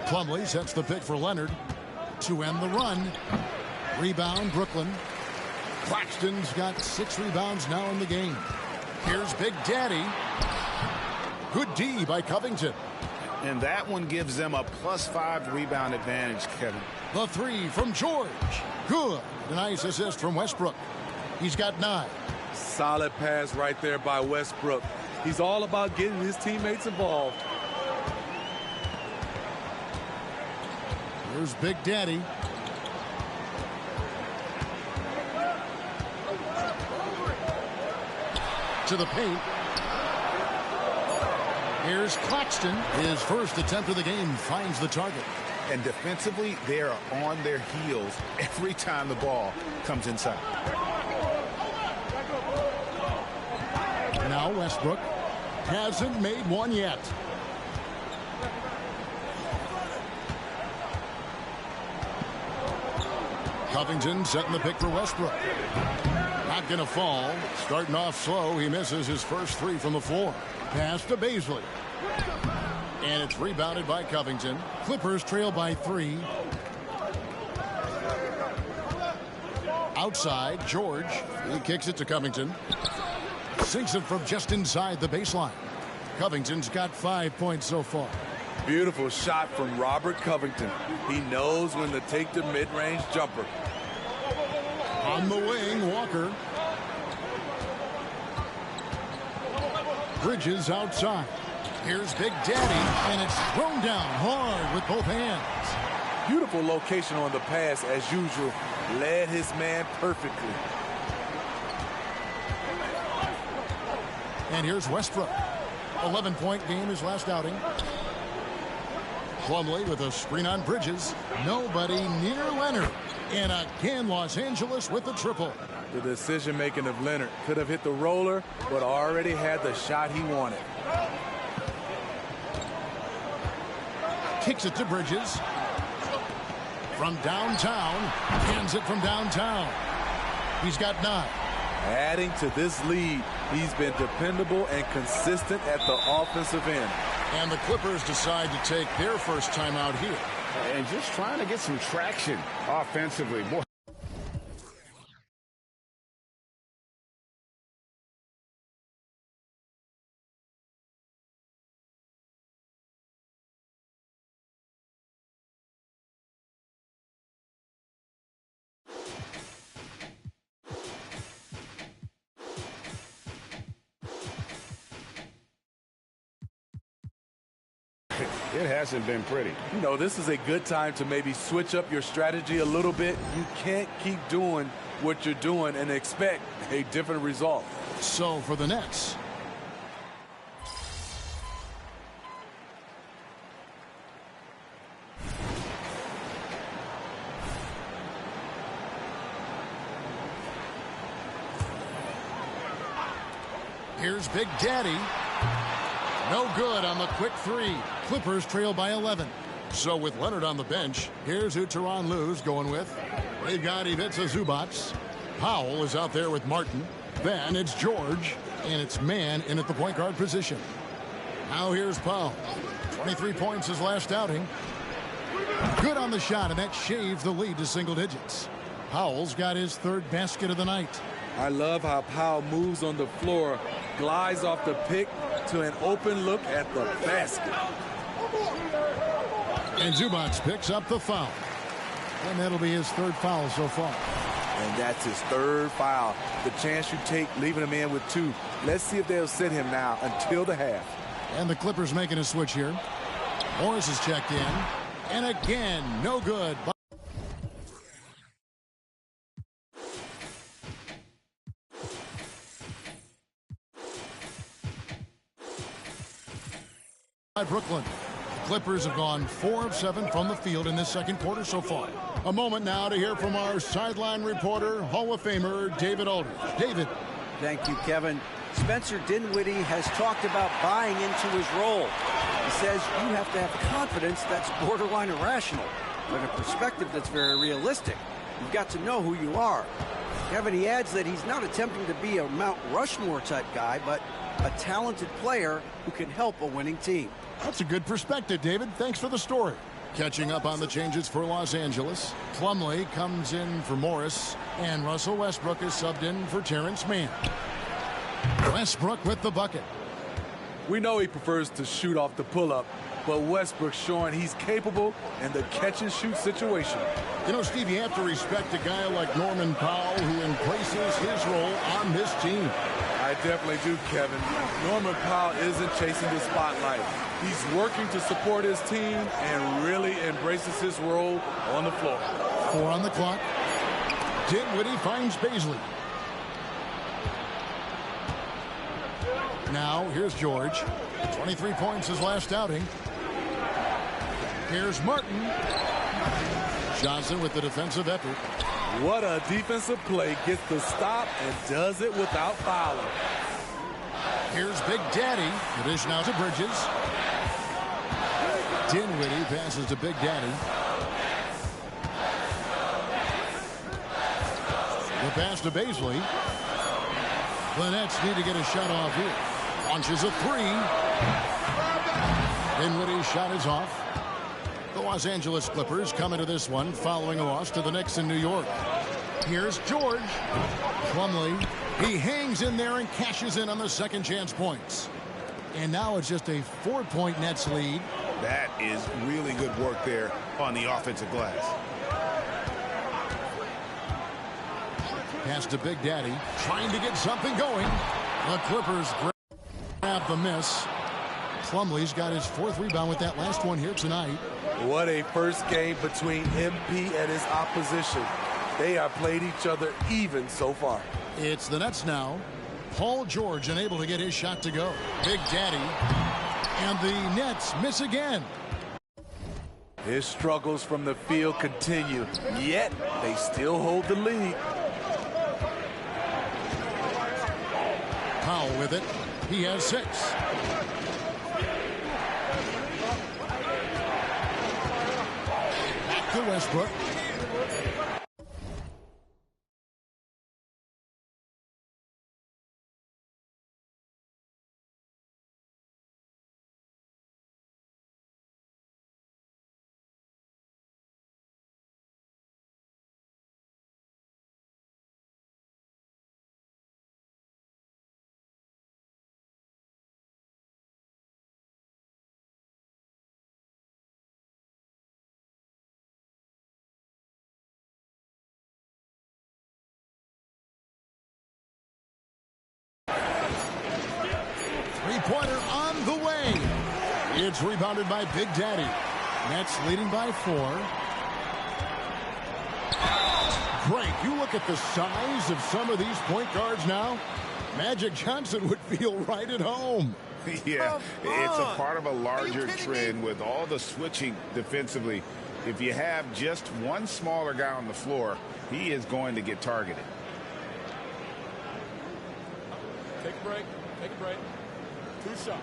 Plumlee sets the pick for Leonard to end the run. Rebound, Brooklyn. Claxton's got 6 rebounds now in the game. Here's Big Daddy. Good D by Covington. And that one gives them a +5 rebound advantage, Kevin. The 3 from George. Good. A nice assist from Westbrook. He's got 9. Solid pass right there by Westbrook. He's all about getting his teammates involved. Here's Big Daddy. To the paint. Here's Claxton. His first attempt of the game finds the target. And defensively, they are on their heels every time the ball comes inside. Now Westbrook hasn't made one yet. Covington setting the pick for Westbrook. Not going to fall. Starting off slow, he misses his first 3 from the floor. Pass to Baisley. And it's rebounded by Covington. Clippers trail by 3. Outside, George. He kicks it to Covington. Sinks it from just inside the baseline. Covington's got 5 points so far. Beautiful shot from Robert Covington. He knows when to take the mid-range jumper. On the wing, Walker. Bridges outside. Here's Big Daddy, and it's thrown down hard with both hands. Beautiful location on the pass, as usual. Led his man perfectly. And here's Westbrook. 11-point game his last outing. Plumlee with a screen on Bridges. Nobody near Leonard. And again, Los Angeles with the triple. The decision-making of Leonard could have hit the roller, but already had the shot he wanted. Kicks it to Bridges. From downtown. Hands it from downtown. He's got 9. Adding to this lead, he's been dependable and consistent at the offensive end. And the Clippers decide to take their first time out here. And just trying to get some traction offensively. Boy. It hasn't been pretty. You know, this is a good time to maybe switch up your strategy a little bit. You can't keep doing what you're doing and expect a different result. So for the Nets. Here's Big Daddy. No good on the quick 3. Clippers trail by 11. So with Leonard on the bench, here's who Tyronn Lue's going with. They've got Ivica Zubac. Powell is out there with Martin. Then it's George, and it's man in at the point guard position. Now here's Powell. 23 points his last outing. Good on the shot, and that shaves the lead to single digits. Powell's got his 3rd basket of the night. I love how Powell moves on the floor, glides off the pick to an open look at the basket. And Zubac picks up the foul. And that'll be his 3rd foul so far. And that's his third foul. The chance you take leaving him in with 2. Let's see if they'll sit him now until the half. And the Clippers making a switch here. Morris is checked in. And again, no good. By Brooklyn. The Clippers have gone 4 of 7 from the field in this second quarter so far. A moment now to hear from our sideline reporter, Hall of Famer David Aldridge. David. Thank you, Kevin. Spencer Dinwiddie has talked about buying into his role. He says you have to have confidence that's borderline irrational, but a perspective that's very realistic. You've got to know who you are. Kevin, he adds that he's not attempting to be a Mount Rushmore type guy, but a talented player who can help a winning team. That's a good perspective, David. Thanks for the story. Catching up on the changes for Los Angeles, Plumlee comes in for Morris, and Russell Westbrook is subbed in for Terrence Mann. Westbrook with the bucket. We know he prefers to shoot off the pull-up, but Westbrook's showing he's capable in the catch-and-shoot situation. You know, Steve, you have to respect a guy like Norman Powell who embraces his role on this team. I definitely do, Kevin. Norman Powell isn't chasing the spotlight. He's working to support his team and really embraces his role on the floor. 4 on the clock. Dinwiddie finds Baisley. Now, here's George. 23 points his last outing. Here's Martin. Johnson with the defensive effort. What a defensive play. Gets the stop and does it without fouling. Here's Big Daddy. The dish now to Bridges. Dinwiddie passes to Big Daddy. The pass to Baisley. The Nets need to get a shot off here. Launches a 3. Dinwiddie's shot is off. The Los Angeles Clippers come into this one following a loss to the Knicks in New York. Here's George. Plumlee. He hangs in there and cashes in on the second chance points. And now it's just a 4-point Nets lead. That is really good work there on the offensive glass. Pass to Big Daddy. Trying to get something going. The Clippers grab the miss. Plumlee's got his 4th rebound with that last one here tonight. What a first game between MP and his opposition. They have played each other even so far. It's the Nets now. Paul George unable to get his shot to go. Big Daddy. And the Nets miss again. His struggles from the field continue, yet they still hold the lead. Powell with it. He has 6. Back to Westbrook. Three-pointer on the way. It's rebounded by Big Daddy. Nets leading by 4. Frank, you look at the size of some of these point guards now. Magic Johnson would feel right at home. Yeah, it's a part of a larger trend with all the switching defensively. If you have just one smaller guy on the floor, he is going to get targeted. Take a break. Take a break. 2 shots.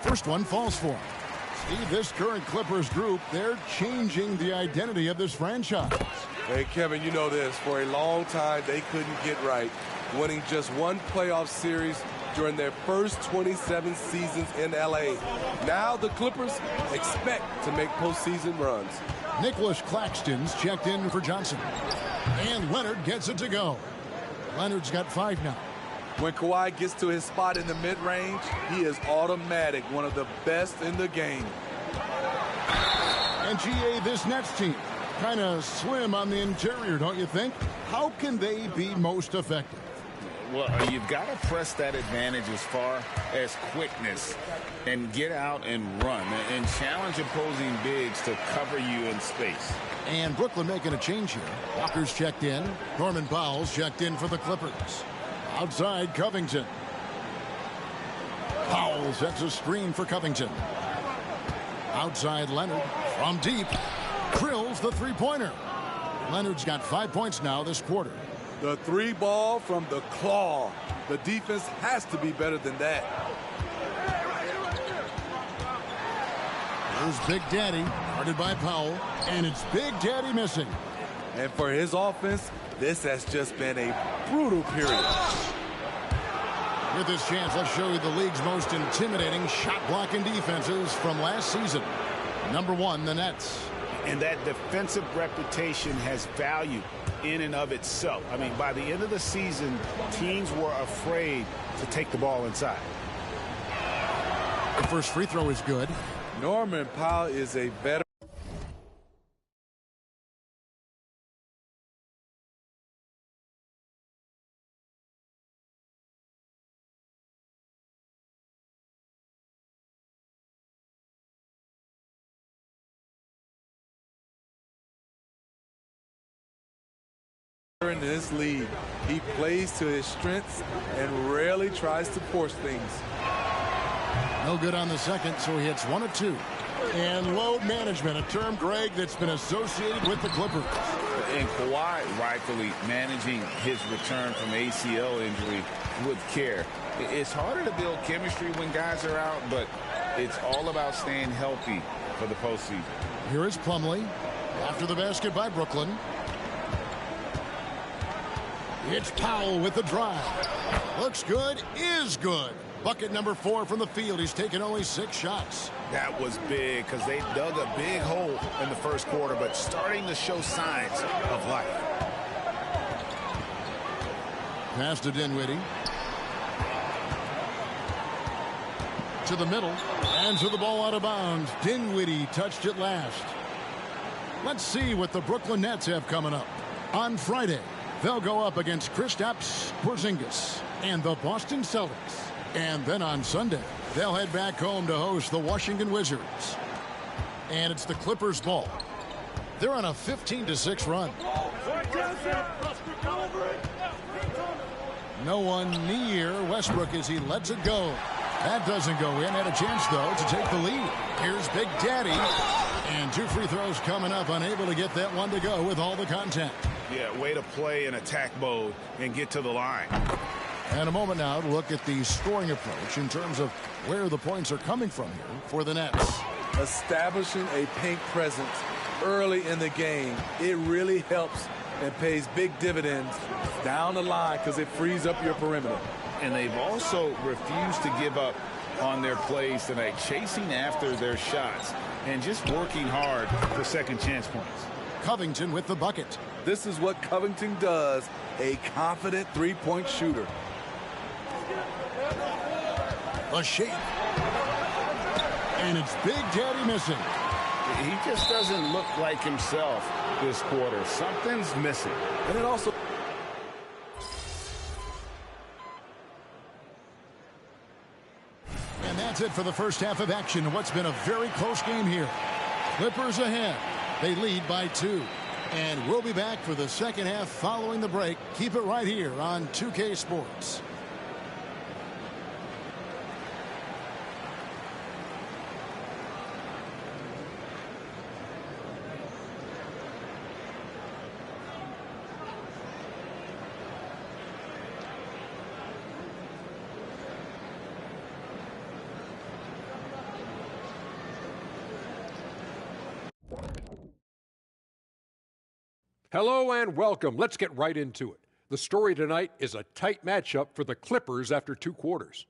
First one falls for him. Steve, this current Clippers group, they're changing the identity of this franchise. Hey, Kevin, you know this. For a long time, they couldn't get right, winning just one playoff series during their first 27 seasons in L.A. Now the Clippers expect to make postseason runs. Nicholas Claxton's checked in for Johnson. And Leonard gets it to go. Leonard's got 5 now. When Kawhi gets to his spot in the mid-range, he is automatic, one of the best in the game. And GA, this Nets team, kind of slim on the interior, don't you think? How can they be most effective? Well, you've got to press that advantage as far as quickness and get out and run and challenge opposing bigs to cover you in space. And Brooklyn making a change here. Walker's checked in. Norman Powell's checked in for the Clippers. Outside, Covington. Powell sets a screen for Covington. Outside, Leonard from deep. Drills the three-pointer. Leonard's got 5 points now this quarter. The three ball from the claw. The defense has to be better than that. Here's Big Daddy, guarded by Powell, and it's Big Daddy missing. And for his offense, this has just been a brutal period. With this chance, let's show you the league's most intimidating shot-blocking defenses from last season. Number 1, the Nets. And that defensive reputation has value in and of itself. I mean, by the end of the season, teams were afraid to take the ball inside. The first free throw is good. Norman Powell is a veteran. In this league, he plays to his strengths and rarely tries to force things. No good on the second, so he hits 1 of 2. And load management, a term, Greg, that's been associated with the Clippers. And Kawhi rightfully managing his return from ACL injury with care. It's harder to build chemistry when guys are out, but it's all about staying healthy for the postseason. Here is Plumlee after the basket by Brooklyn. It's Powell with the drive. Looks good, is good. Bucket number 4 from the field. He's taken only 6 shots. That was big because they dug a big hole in the first quarter, but starting to show signs of life. Pass to Dinwiddie. To the middle. And to the ball out of bounds. Dinwiddie touched it last. Let's see what the Brooklyn Nets have coming up. On Friday, they'll go up against Kristaps Porzingis and the Boston Celtics. And then on Sunday, they'll head back home to host the Washington Wizards. And it's the Clippers' ball. They're on a 15-6 run. No one near Westbrook as he lets it go. That doesn't go in. Had a chance, though, to take the lead. Here's Big Daddy. And 2 free throws coming up. Unable to get that one to go with all the contact. Yeah, way to play in attack mode and get to the line. And a moment now to look at the scoring approach in terms of where the points are coming from here for the Nets. Establishing a paint presence early in the game, it really helps and pays big dividends down the line because it frees up your perimeter. And they've also refused to give up on their plays tonight, chasing after their shots and just working hard for second chance points. Covington with the bucket. This is what Covington does, a confident three-point shooter. A shape. And it's Big Daddy missing. He just doesn't look like himself this quarter. Something's missing. And it also... And that's it for the first half of action in what's been a very close game here. Clippers ahead. They lead by 2. And we'll be back for the second half following the break. Keep it right here on 2K Sports. Hello and welcome. Let's get right into it. The story tonight is a tight matchup for the Clippers after 2 quarters.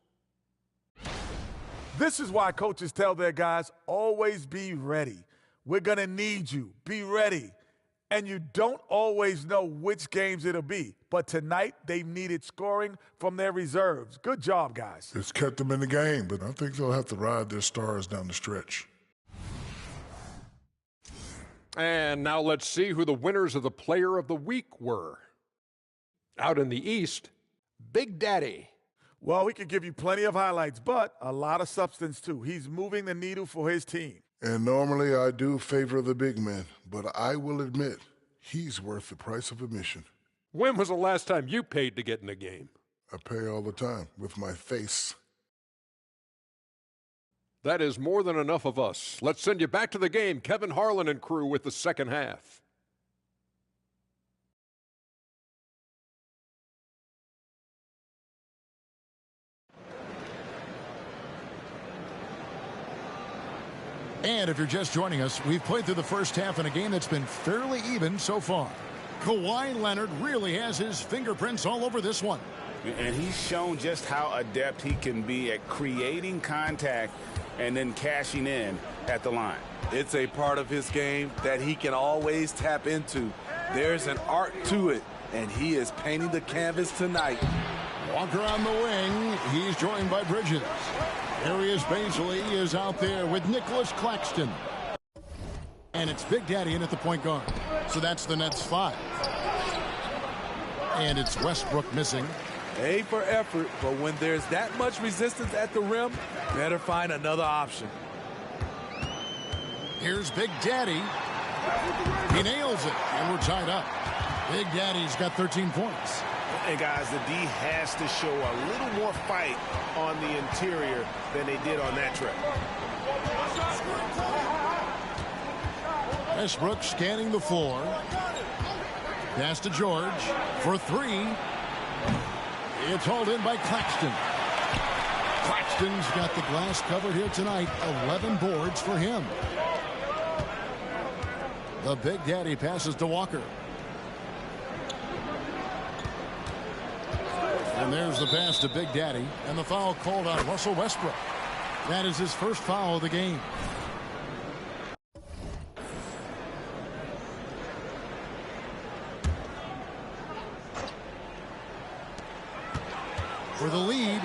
This is why coaches tell their guys, always be ready. We're going to need you. Be ready. And you don't always know which games it'll be. But tonight, they've needed scoring from their reserves. Good job, guys. It's kept them in the game, but I think they'll have to ride their stars down the stretch. And now let's see who the winners of the Player of the Week were. Out in the East, Big Daddy. Well, we could give you plenty of highlights, but a lot of substance, too. He's moving the needle for his team. And normally I do favor the big man, but I will admit he's worth the price of admission. When was the last time you paid to get in a game? I pay all the time with my face. That is more than enough of us. Let's send you back to the game. Kevin Harlan and crew with the second half. And if you're just joining us, we've played through the first half in a game that's been fairly even so far. Kawhi Leonard really has his fingerprints all over this one. And he's shown just how adept he can be at creating contact and then cashing in at the line. It's a part of his game that he can always tap into. There's an art to it, and he is painting the canvas tonight. Walker on the wing. He's joined by Bridges. Arias Baisley is out there with Nicholas Claxton. And it's Big Daddy in at the point guard. So that's the Nets 5. And it's Westbrook missing. A for effort, but when there's that much resistance at the rim, better find another option. Here's Big Daddy. He nails it, and we're tied up. Big Daddy's got 13 points. And guys, the D has to show a little more fight on the interior than they did on that trip. Westbrook scanning the floor. Pass to George for three. It's hauled in by Claxton. Claxton's got the glass covered here tonight. 11 boards for him. The Big Daddy passes to Walker. And there's the pass to Big Daddy. And the foul called on Russell Westbrook. That is his first foul of the game. For the lead.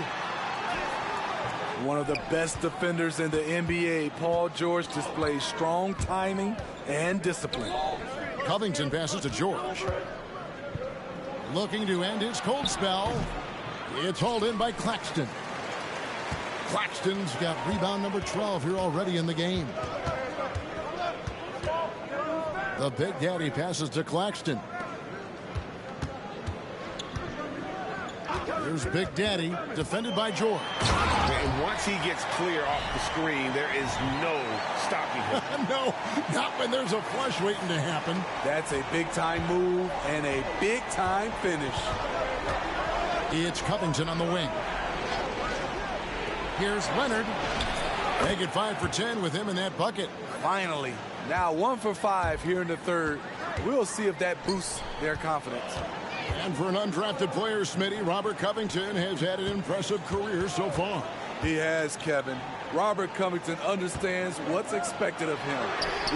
One of the best defenders in the NBA, Paul George displays strong timing and discipline. Covington passes to George. Looking to end his cold spell. It's hauled in by Claxton. Claxton's got rebound number 12 here already in the game. The Big Daddy passes to Claxton. Here's Big Daddy, defended by George. And once he gets clear off the screen, there is no stopping him. No, not when there's a flush waiting to happen. That's a big-time move and a big-time finish. It's Covington on the wing. Here's Leonard. Make it 5 for 10 with him in that bucket. Finally. Now 1 for 5 here in the third. We'll see if that boosts their confidence. And for an undrafted player, Smitty, Robert Covington has had an impressive career so far. He has, Kevin. Robert Covington understands what's expected of him,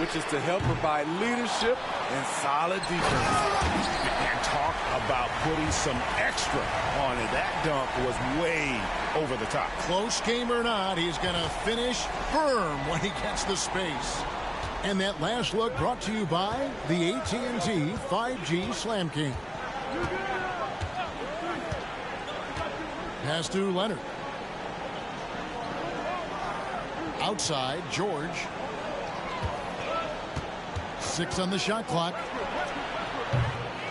which is to help provide leadership and solid defense. And talk about putting some extra on it. That dunk was way over the top. Close game or not, he's going to finish firm when he gets the space. And that last look brought to you by the AT&T 5G Slam King. Pass to Leonard. Outside, George. 6 on the shot clock.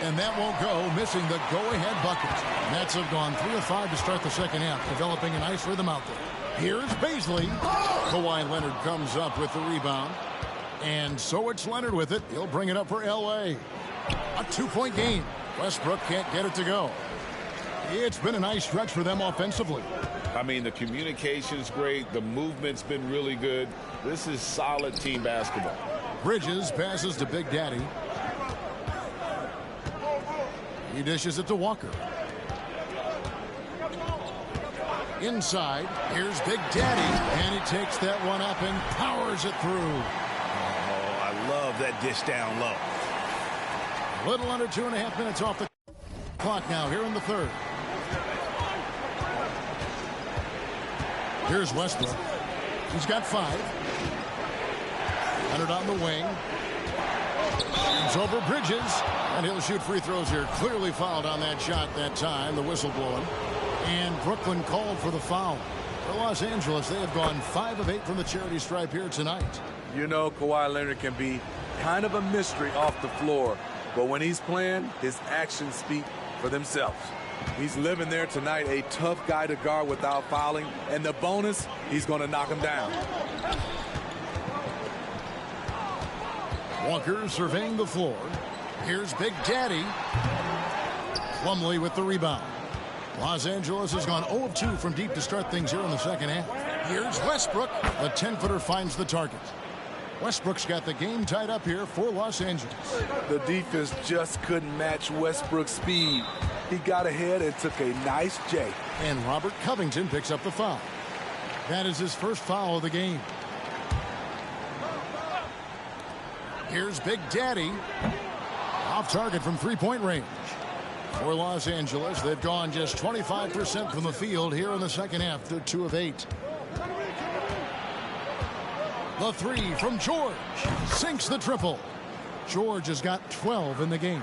And that won't go, missing the go-ahead bucket. Nets have gone 3 of 5 to start the second half, developing a nice rhythm out there. Here's Baisley. Kawhi Leonard comes up with the rebound. And so it's Leonard with it. He'll bring it up for L.A. A 2-point game. Westbrook can't get it to go. It's been a nice stretch for them offensively. I mean, the communication's great. The movement's been really good. This is solid team basketball. Bridges passes to Big Daddy. He dishes it to Walker. Inside, here's Big Daddy, and he takes that one up and powers it through. Oh, I love that dish down low. A little under 2.5 minutes off the clock now here in the third. Here's Westbrook. He's got 5. Leonard on the wing. It's over Bridges. And he'll shoot free throws here. Clearly fouled on that shot that time. The whistle blowing. And Brooklyn called for the foul. For Los Angeles, they have gone 5 of 8 from the charity stripe here tonight. You know, Kawhi Leonard can be kind of a mystery off the floor. But when he's playing, his actions speak for themselves. He's living there tonight, a tough guy to guard without fouling. And the bonus, he's going to knock him down. Walker surveying the floor. Here's Big Daddy. Plumlee with the rebound. Los Angeles has gone 0 of 2 from deep to start things here in the second half. Here's Westbrook. The 10-footer finds the target. Westbrook's got the game tied up here for Los Angeles. The defense just couldn't match Westbrook's speed. He got ahead and took a nice J. And Robert Covington picks up the foul. That is his first foul of the game. Here's Big Daddy. Off target from three-point range. For Los Angeles, they've gone just 25% from the field here in the second half. They're 2 of 8. The 3 from George. Sinks the triple. George has got 12 in the game.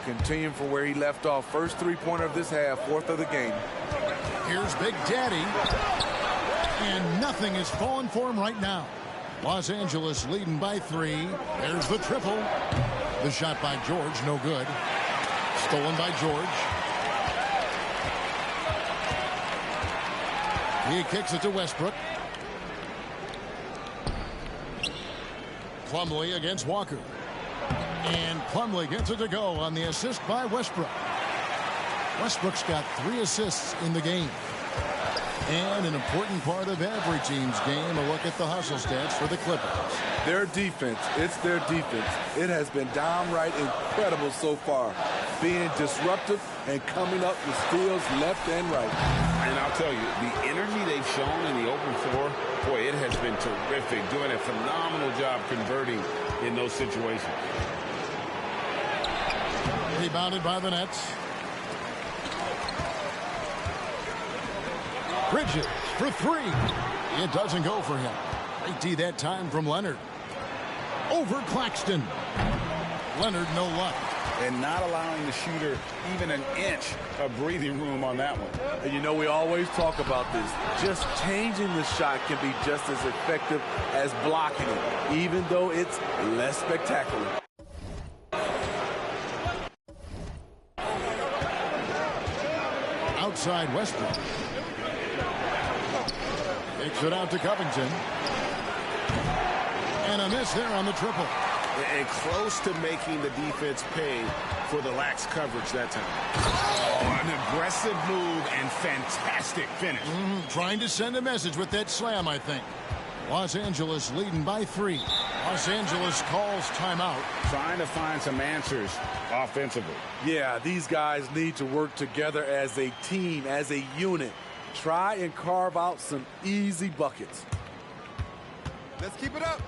Continuing from where he left off. First three-pointer of this half, 4th of the game. Here's Big Daddy. And nothing is falling for him right now. Los Angeles leading by 3. There's the triple. The shot by George, no good. Stolen by George. He kicks it to Westbrook. Plumlee against Walker. And Plumlee gets it to go on the assist by Westbrook. Westbrook's got 3 assists in the game. And an important part of every team's game, a look at the hustle stats for the Clippers. Their defense, it's their defense. It has been downright incredible so far. Being disruptive and coming up with steals left and right. And I'll tell you, the energy they've shown in the open floor, boy, it has been terrific. Doing a phenomenal job converting in those situations. Rebounded by the Nets. Bridges for 3. It doesn't go for him. Great D that time from Leonard. Over Claxton. Leonard no luck. And not allowing the shooter even an inch of breathing room on that one. And you know, we always talk about this. Just changing the shot can be just as effective as blocking it, even though it's less spectacular. Outside Westbrook. Takes it out to Covington. And a miss there on the triple. And close to making the defense pay for the lax coverage that time. Oh, an aggressive move and fantastic finish. Trying to send a message with that slam, I think. Los Angeles leading by 3. Los Angeles calls timeout. Trying to find some answers offensively. Yeah, these guys need to work together as a team, as a unit. Try and carve out some easy buckets. Let's keep it up.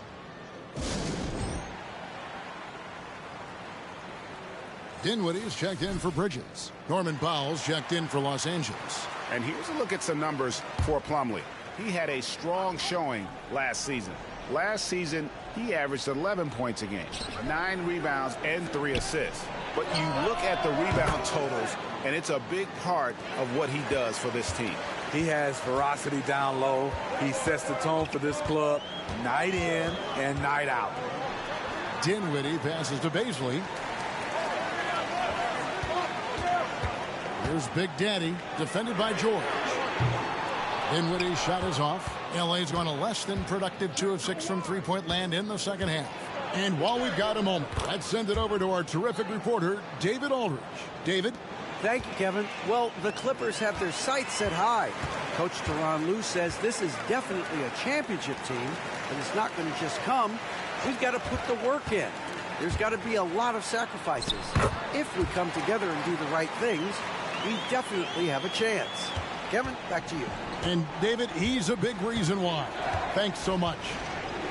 Dinwiddie's checked in for Bridges. Norman Powell's checked in for Los Angeles. And here's a look at some numbers for Plumlee. He had a strong showing last season. Last season, he averaged 11 points a game, 9 rebounds, and 3 assists. But you look at the rebound totals, and it's a big part of what he does for this team. He has ferocity down low. He sets the tone for this club night in and night out. Dinwiddie passes to Baisley. Here's Big Daddy, defended by George. Dinwiddie's shot is off. LA's gone a less than productive 2 of 6 from three-point land in the second half. And while we've got a moment, let's send it over to our terrific reporter, David Aldridge. David? Thank you, Kevin. Well, the Clippers have their sights set high. Coach Tyronn Lue says this is definitely a championship team, but it's not going to just come. We've got to put the work in. There's got to be a lot of sacrifices. If we come together and do the right things, we definitely have a chance. Kevin, back to you. And David, he's a big reason why. Thanks so much.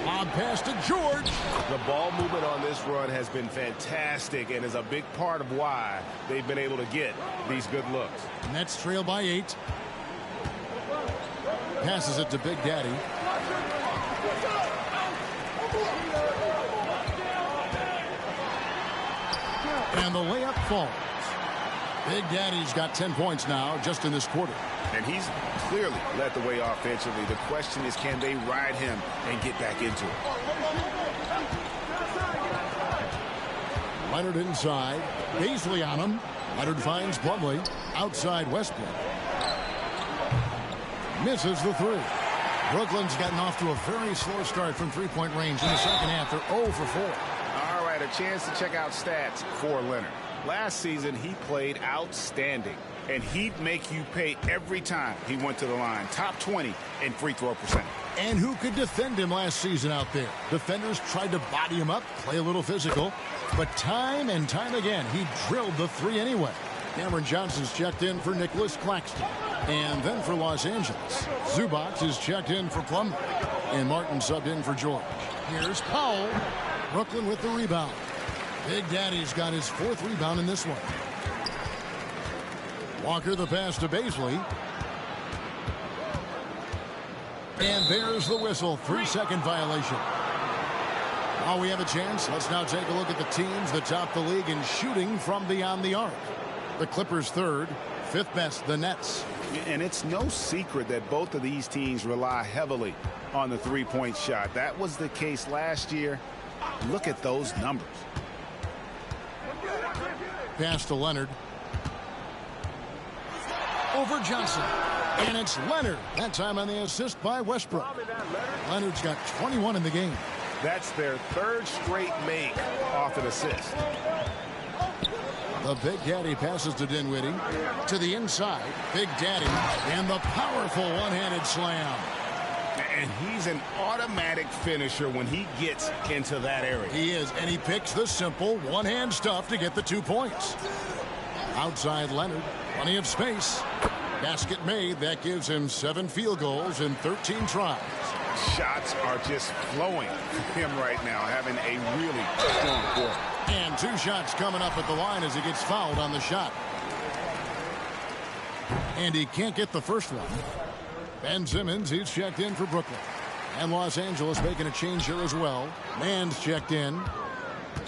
Lob pass to George. The ball movement on this run has been fantastic and is a big part of why they've been able to get these good looks. Nets trail by 8. Passes it to Big Daddy. And the layup falls. Big Daddy's got 10 points now just in this quarter. And he's clearly led the way offensively. The question is, can they ride him and get back into it? Leonard inside. Beasley on him. Leonard finds Plumlee. Outside Westbrook. Misses the 3. Brooklyn's gotten off to a very slow start from three-point range in the second half. They're 0 for 4. All right, a chance to check out stats for Leonard. Last season, he played outstanding, and he'd make you pay every time he went to the line. Top 20 in free throw percentage. And who could defend him last season out there? Defenders tried to body him up, play a little physical, but time and time again, he drilled the 3 anyway. Cameron Johnson's checked in for Nicholas Claxton. And then for Los Angeles, Zubac is checked in for Plumlee. And Martin subbed in for George. Here's Powell. Brooklyn with the rebound. Big Daddy's got his 4th rebound in this one. Walker the pass to Beasley. And there's the whistle. 3-second violation. While we have a chance, let's now take a look at the teams that top the league in shooting from beyond the arc. The Clippers 3rd, 5th best, the Nets. And it's no secret that both of these teams rely heavily on the three-point shot. That was the case last year. Look at those numbers. Pass to Leonard. Over Johnson. And it's Leonard. That time on the assist by Westbrook. Leonard's got 21 in the game. That's their 3rd straight make off an assist. The Big Daddy passes to Dinwiddie. To the inside. Big Daddy. And the powerful one-handed slam. And he's an automatic finisher when he gets into that area. He is, and he picks the simple one-hand stuff to get the 2 points. Outside Leonard. Plenty of space. Basket made. That gives him 7 field goals in 13 tries. Shots are just flowing for him right now, having a really strong quarter. And 2 shots coming up at the line as he gets fouled on the shot. And he can't get the first one. Ben Simmons, he's checked in for Brooklyn. And Los Angeles making a change here as well. Mann's checked in.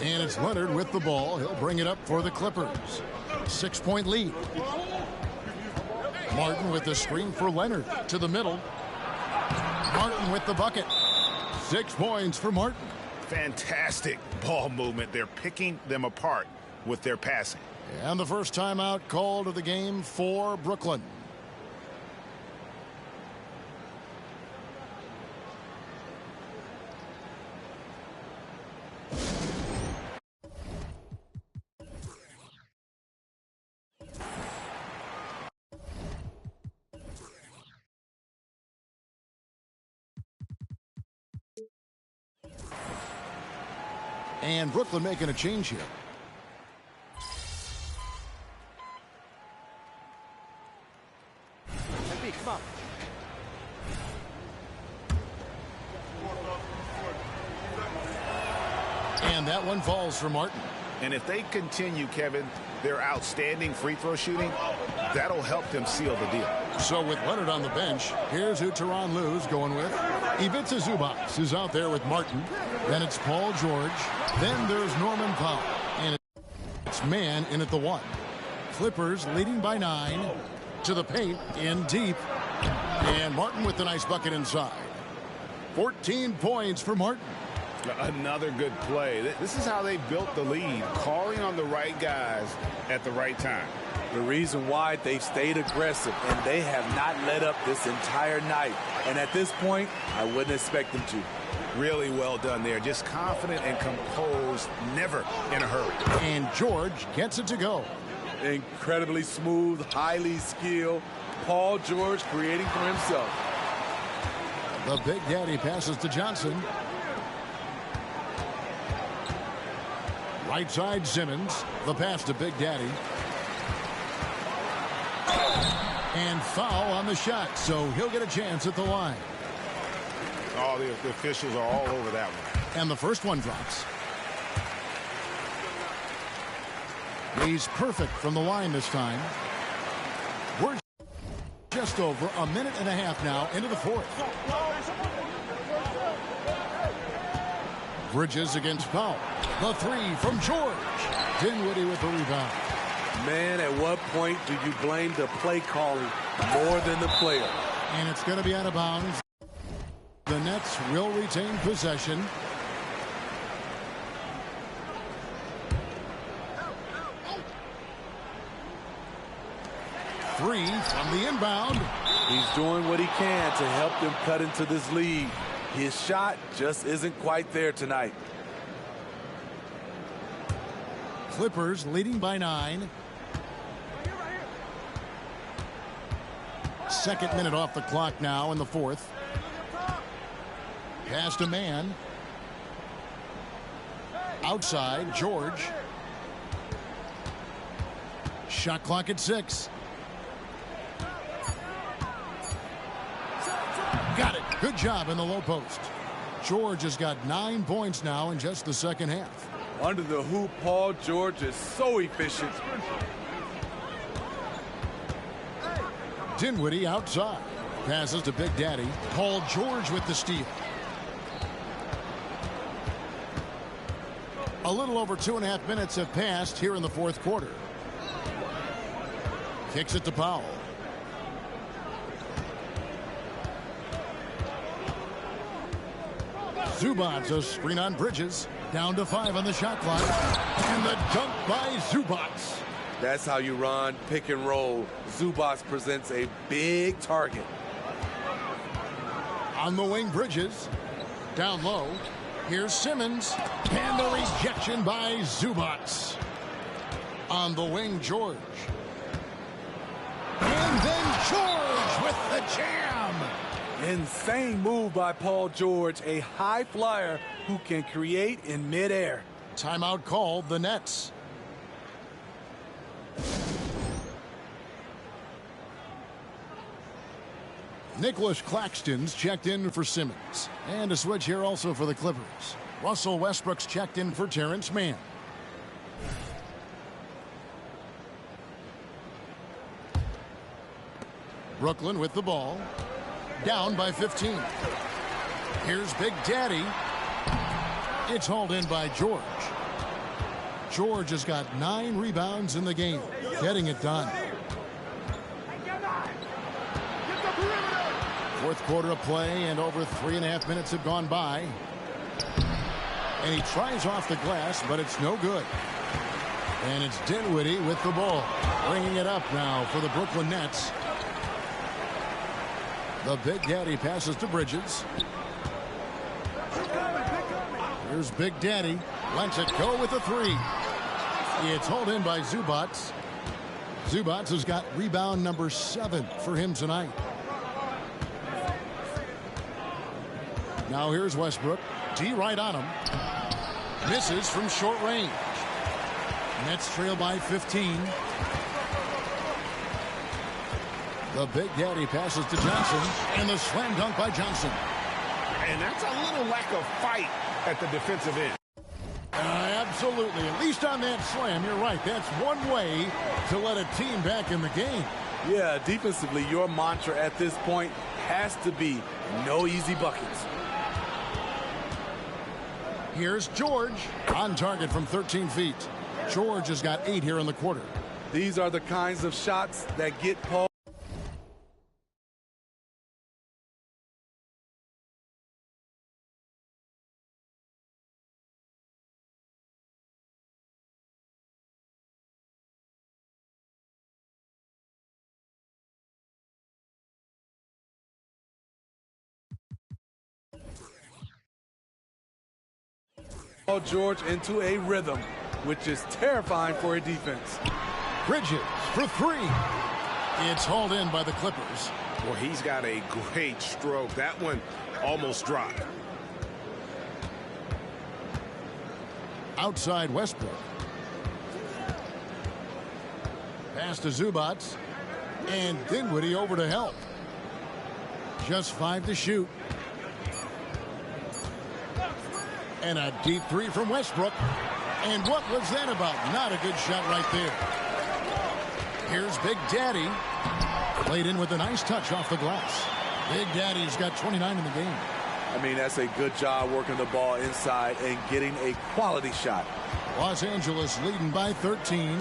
And it's Leonard with the ball. He'll bring it up for the Clippers. 6-point lead. Martin with the screen for Leonard. To the middle. Martin with the bucket. 6 points for Martin. Fantastic ball movement. They're picking them apart with their passing. And the first timeout called of the game for Brooklyn. And Brooklyn making a change here. Come on. And that one falls for Martin. And if they continue, Kevin, their outstanding free throw shooting, that'll help them seal the deal. So with Leonard on the bench, here's who Tyronn Lue's going with. Ivica Zubac is out there with Martin. Then it's Paul George. Then there's Norman Powell. And it's Mann in at the 1. Clippers leading by 9. To the paint, in deep. And Martin with the nice bucket inside. 14 points for Martin. Another good play. This is how they built the lead, calling on the right guys at the right time. The reason why they've stayed aggressive, and they have not let up this entire night. And at this point, I wouldn't expect them to. Really well done there. Just confident and composed, never in a hurry. And George gets it to go. Incredibly smooth, highly skilled. Paul George creating for himself. The Big Daddy passes to Johnson. Right side Simmons. The pass to Big Daddy. And foul on the shot, so he'll get a chance at the line. Oh, the officials are all over that one. And the first one drops. He's perfect from the line this time. We're just over a minute and a half now into the fourth. Bridges against Powell. The three from George. Dinwiddie with the rebound. Man, at what point do you blame the play calling more than the player? And it's going to be out of bounds. The Nets will retain possession. Three from the inbound. He's doing what he can to help them cut into this lead. His shot just isn't quite there tonight. Clippers leading by 9. Second minute off the clock now in the fourth. Pass to man. Outside, George. Shot clock at 6. Got it. Good job in the low post. George has got 9 points now in just the second half. Under the hoop, Paul George is so efficient. Dinwiddie outside. Passes to Big Daddy. Paul George with the steal. A little over 2.5 minutes have passed here in the fourth quarter. Kicks it to Powell. Zubac, a screen on Bridges. Down to 5 on the shot clock. And the dunk by Zubac. That's how you run pick and roll. Zubac presents a big target. On the wing, Bridges. Down low. Here's Simmons. And the rejection by Zubac. On the wing, George. And then George with the jam. Insane move by Paul George, a high flyer who can create in midair. Timeout called, the Nets. Nicholas Claxton's checked in for Simmons. And a switch here also for the Clippers. Russell Westbrook's checked in for Terrence Mann. Brooklyn with the ball. Down by 15. Here's Big Daddy. It's hauled in by George. George has got 9 rebounds in the game. Getting it done. Fourth quarter of play, and over 3.5 minutes have gone by. And he tries off the glass, but it's no good. And it's Dinwiddie with the ball. Bringing it up now for the Brooklyn Nets. The Big Daddy passes to Bridges. Here's Big Daddy. Lets it go with a 3. It's hauled in by Zubac. Zubac has got rebound number 7 for him tonight. Now here's Westbrook. D right on him. Misses from short range. Nets trail by 15. The Big Daddy passes to Johnson, and the slam dunk by Johnson. And that's a little lack of fight at the defensive end. Absolutely. At least on that slam, you're right. That's one way to let a team back in the game. Yeah, defensively, your mantra at this point has to be no easy buckets. Here's George on target from 13 feet. George has got 8 here in the quarter. These are the kinds of shots that get Paul. Paul George into a rhythm, which is terrifying for a defense. Bridges for 3. It's hauled in by the Clippers. Well, he's got a great stroke. That one almost dropped. Outside Westbrook. Pass to Zubac. And Dinwiddie over to help. Just 5 to shoot. And a deep three from Westbrook. And what was that about? Not a good shot right there. Here's Big Daddy. Played in with a nice touch off the glass. Big Daddy's got 29 in the game. I mean, that's a good job working the ball inside and getting a quality shot. Los Angeles leading by 13.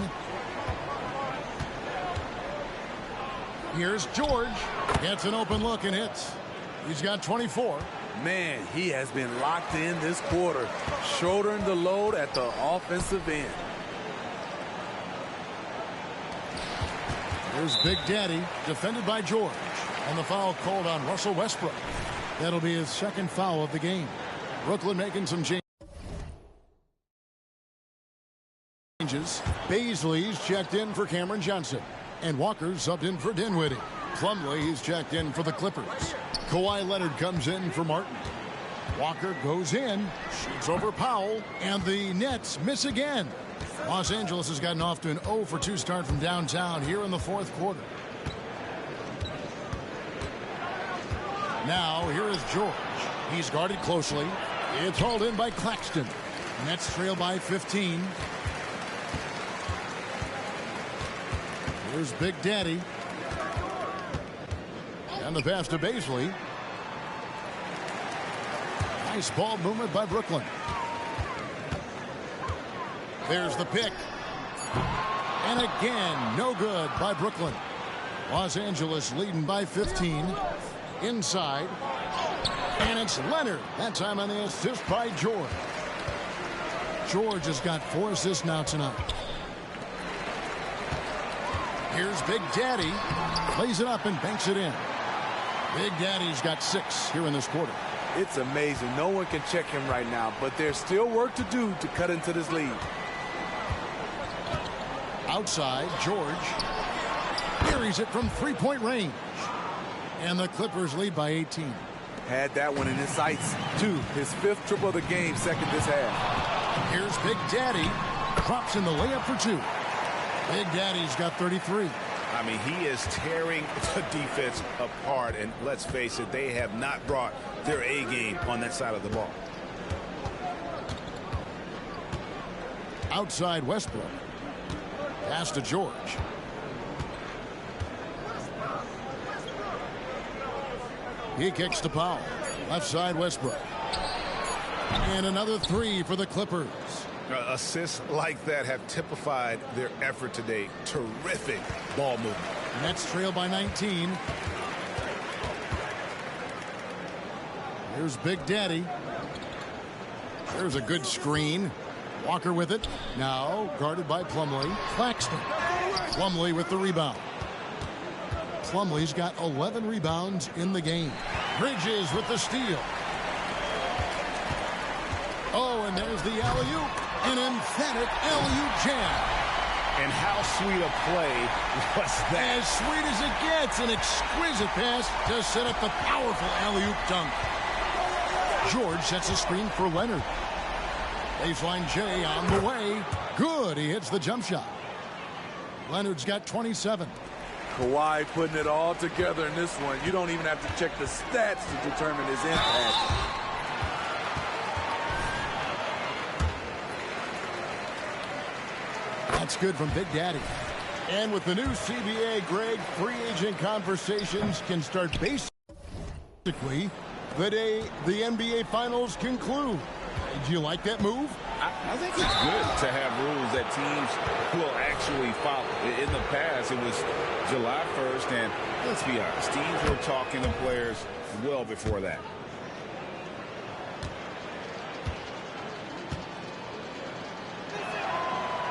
Here's George. Gets an open look and hits. He's got 24. Man, he has been locked in this quarter, shouldering the load at the offensive end. Here's Big Daddy, defended by George. And the foul called on Russell Westbrook. That'll be his second foul of the game. Brooklyn making some changes. Baisley's checked in for Cameron Johnson. And Walker's subbed in for Dinwiddie. Plumlee's checked in for the Clippers. Kawhi Leonard comes in for Martin. Walker goes in, shoots over Powell, and the Nets miss again. Los Angeles has gotten off to an 0 for 2 start from downtown here in the fourth quarter. Now, here is George. He's guarded closely. It's hauled in by Claxton. Nets trail by 15. Here's Big Daddy. And the pass to Baisley. Nice ball movement by Brooklyn. There's the pick. And again, no good by Brooklyn. Los Angeles leading by 15. Inside. And it's Leonard. That time on the assist by George. George has got 4 assists now tonight. Here's Big Daddy. Plays it up and banks it in. Big Daddy's got 6 here in this quarter. It's amazing. No one can check him right now, but there's still work to do to cut into this lead. Outside, George buries it from 3-point range. And the Clippers lead by 18. Had that one in his sights, too. His 5th triple of the game, second this half. Here's Big Daddy. Drops in the layup for 2. Big Daddy's got 33. I mean, he is tearing the defense apart. And let's face it, they have not brought their A game on that side of the ball. Outside Westbrook. Pass to George. He kicks to Powell. Left side Westbrook. And another 3 for the Clippers. Assists like that have typified their effort today. Terrific ball movement. Nets trail by 19. Here's Big Daddy. There's a good screen. Walker with it. Now guarded by Plumlee. Claxton. Plumlee with the rebound. Plumlee's got 11 rebounds in the game. Bridges with the steal. Oh, and there's the alley-oop. An emphatic alley-oop jam. And how sweet a play was that? As sweet as it gets. An exquisite pass to set up the powerful alley-oop dunk. George sets a screen for Leonard. Baseline J on the way. Good. He hits the jump shot. Leonard's got 27. Kawhi putting it all together in this one. You don't even have to check the stats to determine his impact. That's good from Big Daddy. And with the new CBA, Greg, free agent conversations can start basically the day the NBA Finals conclude. Do you like that move? I think it's good to have rules that teams will actually follow. In the past, it was July 1st, and let's be honest, teams were talking to players well before that.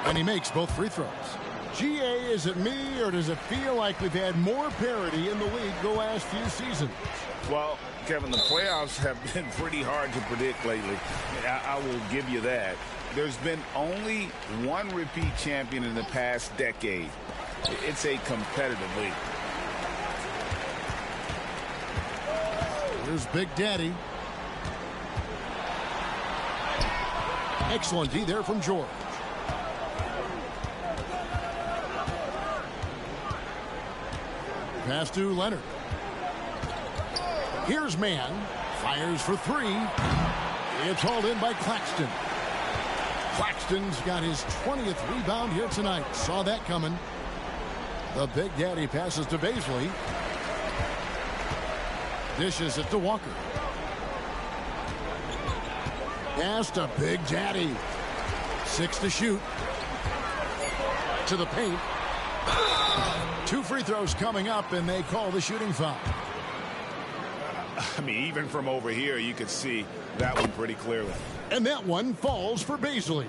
And he makes both free throws. GA, is it me, or does it feel like we've had more parity in the league the last few seasons? Well, Kevin, the playoffs have been pretty hard to predict lately. I will give you that. There's been only one repeat champion in the past decade. It's a competitive league. Here's Big Daddy. Excellent D there from George. Pass to Leonard. Here's Mann. Fires for 3. It's hauled in by Claxton. Claxton's got his 20th rebound here tonight. Saw that coming. The Big Daddy passes to Baisley. Dishes it to Walker. Pass to Big Daddy. 6 to shoot. To the paint. 2 free throws coming up, and they call the shooting foul. I mean, even from over here, you could see that one pretty clearly. And that one falls for Baisley.